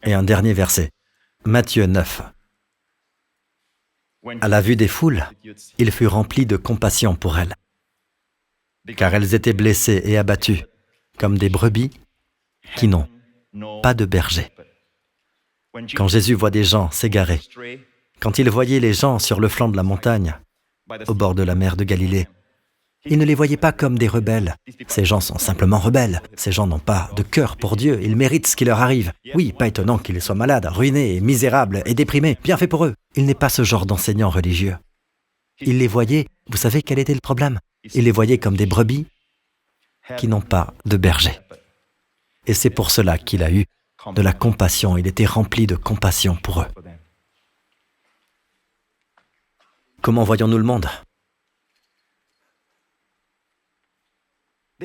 Et un dernier verset. Matthieu 9. À la vue des foules, il fut rempli de compassion pour elles, car elles étaient blessées et abattues, comme des brebis qui n'ont pas de berger. Quand Jésus voit des gens s'égarer, quand il voyait les gens sur le flanc de la montagne, au bord de la mer de Galilée, il ne les voyait pas comme des rebelles. Ces gens sont simplement rebelles. Ces gens n'ont pas de cœur pour Dieu. Ils méritent ce qui leur arrive. Oui, pas étonnant qu'ils soient malades, ruinés, misérables et déprimés. Bien fait pour eux. Il n'est pas ce genre d'enseignant religieux. Il les voyait, vous savez quel était le problème? Il les voyait comme des brebis qui n'ont pas de berger. Et c'est pour cela qu'il a eu de la compassion, il était rempli de compassion pour eux. Comment voyons-nous le monde?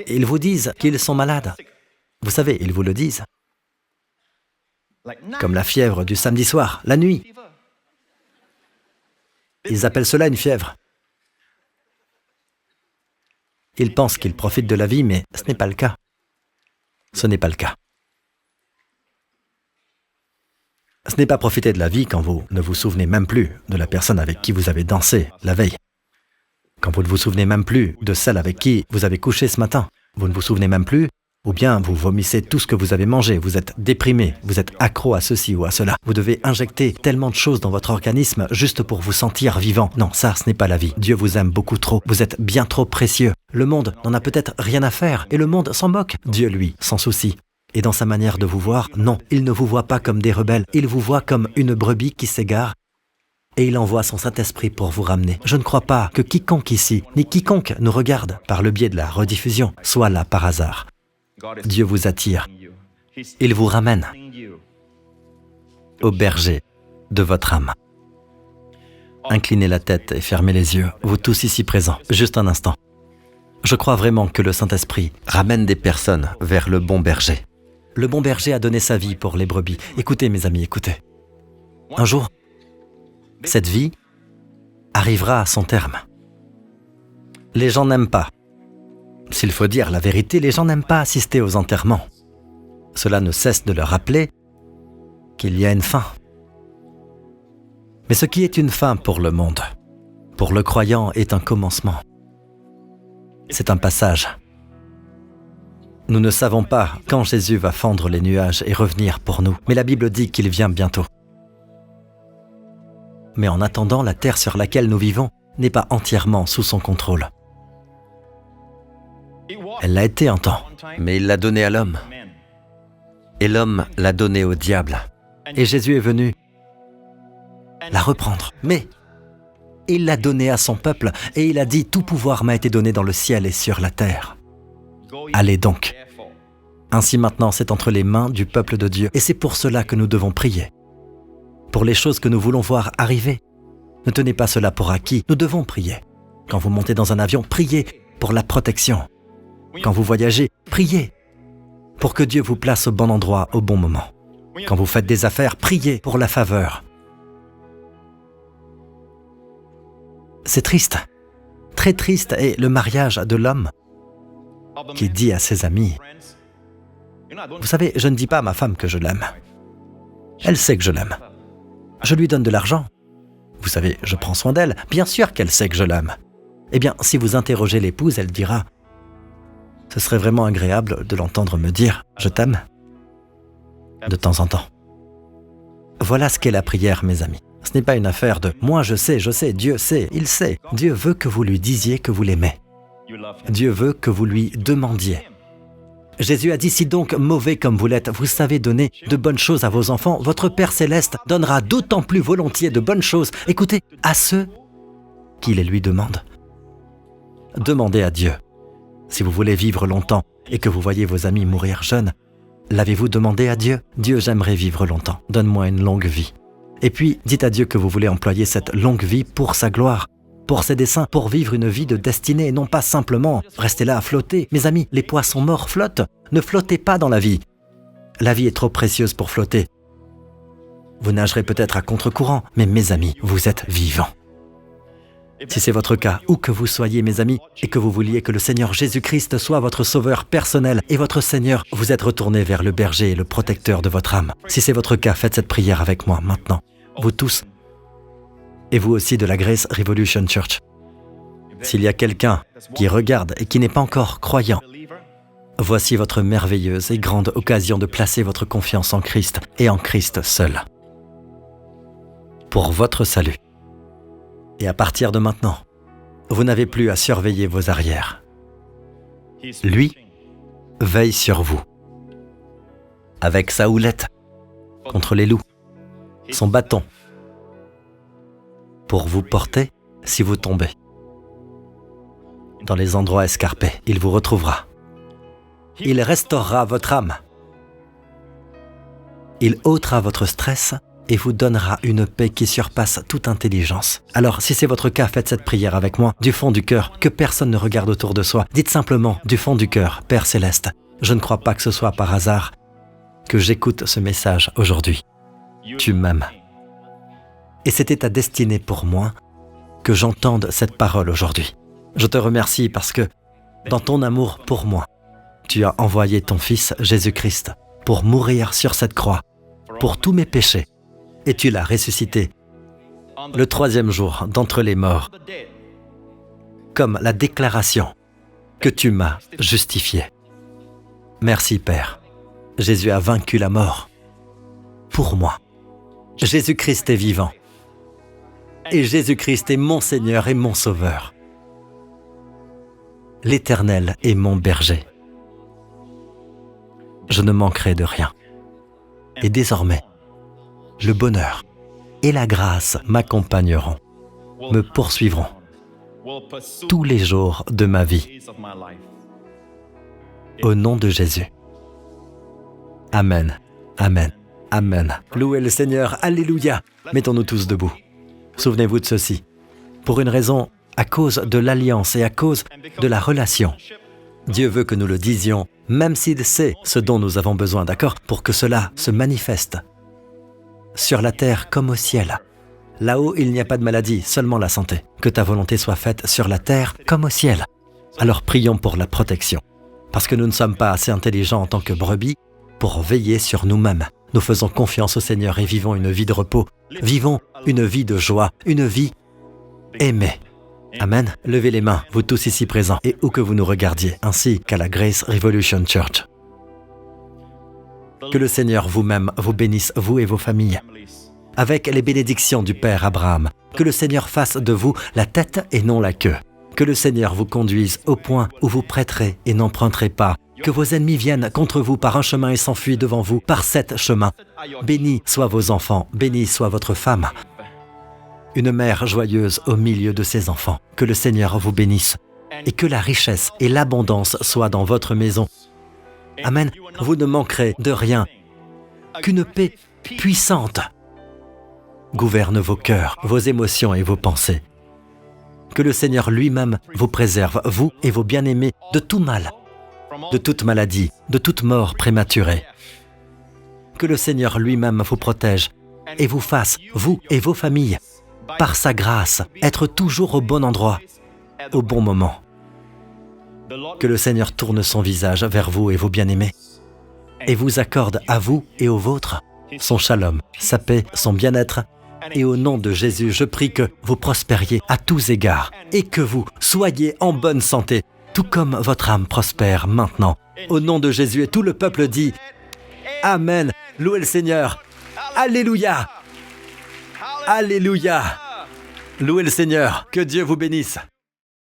Ils vous disent qu'ils sont malades. Vous savez, ils vous le disent. Comme la fièvre du samedi soir, la nuit. Ils appellent cela une fièvre. Ils pensent qu'ils profitent de la vie, mais ce n'est pas le cas. Ce n'est pas le cas. Ce n'est pas profiter de la vie quand vous ne vous souvenez même plus de la personne avec qui vous avez dansé la veille. Quand vous ne vous souvenez même plus de celle avec qui vous avez couché ce matin. Vous ne vous souvenez même plus, ou bien vous vomissez tout ce que vous avez mangé, vous êtes déprimé, vous êtes accro à ceci ou à cela. Vous devez injecter tellement de choses dans votre organisme juste pour vous sentir vivant. Non, ça, ce n'est pas la vie. Dieu vous aime beaucoup trop. Vous êtes bien trop précieux. Le monde n'en a peut-être rien à faire, et le monde s'en moque. Dieu, lui, s'en soucie. Et dans sa manière de vous voir, non, il ne vous voit pas comme des rebelles, il vous voit comme une brebis qui s'égare, et il envoie son Saint-Esprit pour vous ramener. Je ne crois pas que quiconque ici, ni quiconque nous regarde par le biais de la rediffusion, soit là par hasard. Dieu vous attire, il vous ramène au berger de votre âme. Inclinez la tête et fermez les yeux, vous tous ici présents, juste un instant. Je crois vraiment que le Saint-Esprit ramène des personnes vers le bon berger. Le bon berger a donné sa vie pour les brebis. Écoutez mes amis, écoutez. Un jour, cette vie arrivera à son terme. Les gens n'aiment pas. S'il faut dire la vérité, les gens n'aiment pas assister aux enterrements. Cela ne cesse de leur rappeler qu'il y a une fin. Mais ce qui est une fin pour le monde, pour le croyant, est un commencement. C'est un passage. Nous ne savons pas quand Jésus va fendre les nuages et revenir pour nous, mais la Bible dit qu'il vient bientôt. Mais en attendant, la terre sur laquelle nous vivons n'est pas entièrement sous son contrôle. Elle l'a été un temps, mais il l'a donnée à l'homme. Et l'homme l'a donnée au diable. Et Jésus est venu la reprendre. Mais il l'a donnée à son peuple et il a dit « Tout pouvoir m'a été donné dans le ciel et sur la terre. Allez donc. » Ainsi maintenant, c'est entre les mains du peuple de Dieu. Et c'est pour cela que nous devons prier. Pour les choses que nous voulons voir arriver. Ne tenez pas cela pour acquis. Nous devons prier. Quand vous montez dans un avion, priez pour la protection. Quand vous voyagez, priez pour que Dieu vous place au bon endroit au bon moment. Quand vous faites des affaires, priez pour la faveur. C'est triste, très triste est le mariage de l'homme qui dit à ses amis « Vous savez, je ne dis pas à ma femme que je l'aime. Elle sait que je l'aime. Je lui donne de l'argent. Vous savez, je prends soin d'elle. Bien sûr qu'elle sait que je l'aime. Eh bien, si vous interrogez l'épouse, elle dira « Ce serait vraiment agréable de l'entendre me dire « Je t'aime » de temps en temps. » Voilà ce qu'est la prière, mes amis. Ce n'est pas une affaire de « moi je sais, Dieu sait, il sait ». Dieu veut que vous lui disiez que vous l'aimez. Dieu veut que vous lui demandiez. Jésus a dit « Si donc, mauvais comme vous l'êtes, vous savez donner de bonnes choses à vos enfants, votre Père Céleste donnera d'autant plus volontiers de bonnes choses, écoutez, à ceux qui les lui demandent. » Demandez à Dieu. Si vous voulez vivre longtemps et que vous voyez vos amis mourir jeunes, l'avez-vous demandé à Dieu? Dieu, j'aimerais vivre longtemps, donne-moi une longue vie. Et puis, dites à Dieu que vous voulez employer cette longue vie pour sa gloire, pour ses desseins, pour vivre une vie de destinée et non pas simplement rester là à flotter. Mes amis, les poissons morts flottent. Ne flottez pas dans la vie. La vie est trop précieuse pour flotter. Vous nagerez peut-être à contre-courant, mais mes amis, vous êtes vivants. Si c'est votre cas, où que vous soyez, mes amis, et que vous vouliez que le Seigneur Jésus-Christ soit votre sauveur personnel et votre Seigneur, vous êtes retourné vers le berger et le protecteur de votre âme. Si c'est votre cas, faites cette prière avec moi maintenant. Vous tous, et vous aussi de la Grace Revolution Church. S'il y a quelqu'un qui regarde et qui n'est pas encore croyant, voici votre merveilleuse et grande occasion de placer votre confiance en Christ et en Christ seul. Pour votre salut. Et à partir de maintenant, vous n'avez plus à surveiller vos arrières. Lui veille sur vous. Avec sa houlette contre les loups, son bâton, pour vous porter si vous tombez. Dans les endroits escarpés, il vous retrouvera. Il restaurera votre âme. Il ôtera votre stress et vous donnera une paix qui surpasse toute intelligence. Alors, si c'est votre cas, faites cette prière avec moi, du fond du cœur, que personne ne regarde autour de soi. Dites simplement, du fond du cœur, Père Céleste, je ne crois pas que ce soit par hasard que j'écoute ce message aujourd'hui. Tu m'aimes. Et c'était ta destinée pour moi que j'entende cette parole aujourd'hui. Je te remercie parce que, dans ton amour pour moi, tu as envoyé ton Fils Jésus-Christ pour mourir sur cette croix, pour tous mes péchés, et tu l'as ressuscité le 3e jour d'entre les morts, comme la déclaration que tu m'as justifié. Merci Père. Jésus a vaincu la mort pour moi. Jésus-Christ est vivant. Et Jésus-Christ est mon Seigneur et mon Sauveur. L'Éternel est mon berger. Je ne manquerai de rien. Et désormais, le bonheur et la grâce m'accompagneront, me poursuivront tous les jours de ma vie. Au nom de Jésus. Amen, Amen, Amen. Louez le Seigneur, Alléluia. Mettons-nous tous debout. Souvenez-vous de ceci. Pour une raison, à cause de l'alliance et à cause de la relation, Dieu veut que nous le disions, même s'il sait ce dont nous avons besoin, d'accord? Pour que cela se manifeste sur la terre comme au ciel. Là-haut, il n'y a pas de maladie, seulement la santé. Que ta volonté soit faite sur la terre comme au ciel. Alors prions pour la protection. Parce que nous ne sommes pas assez intelligents en tant que brebis pour veiller sur nous-mêmes. Nous faisons confiance au Seigneur et vivons une vie de repos. Vivons une vie de joie, une vie aimée. Amen. Levez les mains, vous tous ici présents, et où que vous nous regardiez, ainsi qu'à la Grace Revolution Church. Que le Seigneur vous-même vous bénisse, vous et vos familles, avec les bénédictions du Père Abraham. Que le Seigneur fasse de vous la tête et non la queue. Que le Seigneur vous conduise au point où vous prêterez et n'emprunterez pas. Que vos ennemis viennent contre vous par un chemin et s'enfuient devant vous par 7 chemins. Bénis soient vos enfants, bénis soit votre femme. Une mère joyeuse au milieu de ses enfants. Que le Seigneur vous bénisse et que la richesse et l'abondance soient dans votre maison. Amen. Vous ne manquerez de rien. Qu'une paix puissante gouverne vos cœurs, vos émotions et vos pensées. Que le Seigneur lui-même vous préserve, vous et vos bien-aimés, de tout mal, de toute maladie, de toute mort prématurée. Que le Seigneur lui-même vous protège et vous fasse, vous et vos familles, par sa grâce, être toujours au bon endroit, au bon moment. Que le Seigneur tourne son visage vers vous et vos bien-aimés et vous accorde à vous et aux vôtres son shalom, sa paix, son bien-être. Et au nom de Jésus, je prie que vous prospériez à tous égards et que vous soyez en bonne santé, tout comme votre âme prospère maintenant. Au nom de Jésus, et tout le peuple dit Amen. Louez le Seigneur. Alléluia. Alléluia. Louez le Seigneur. Que Dieu vous bénisse.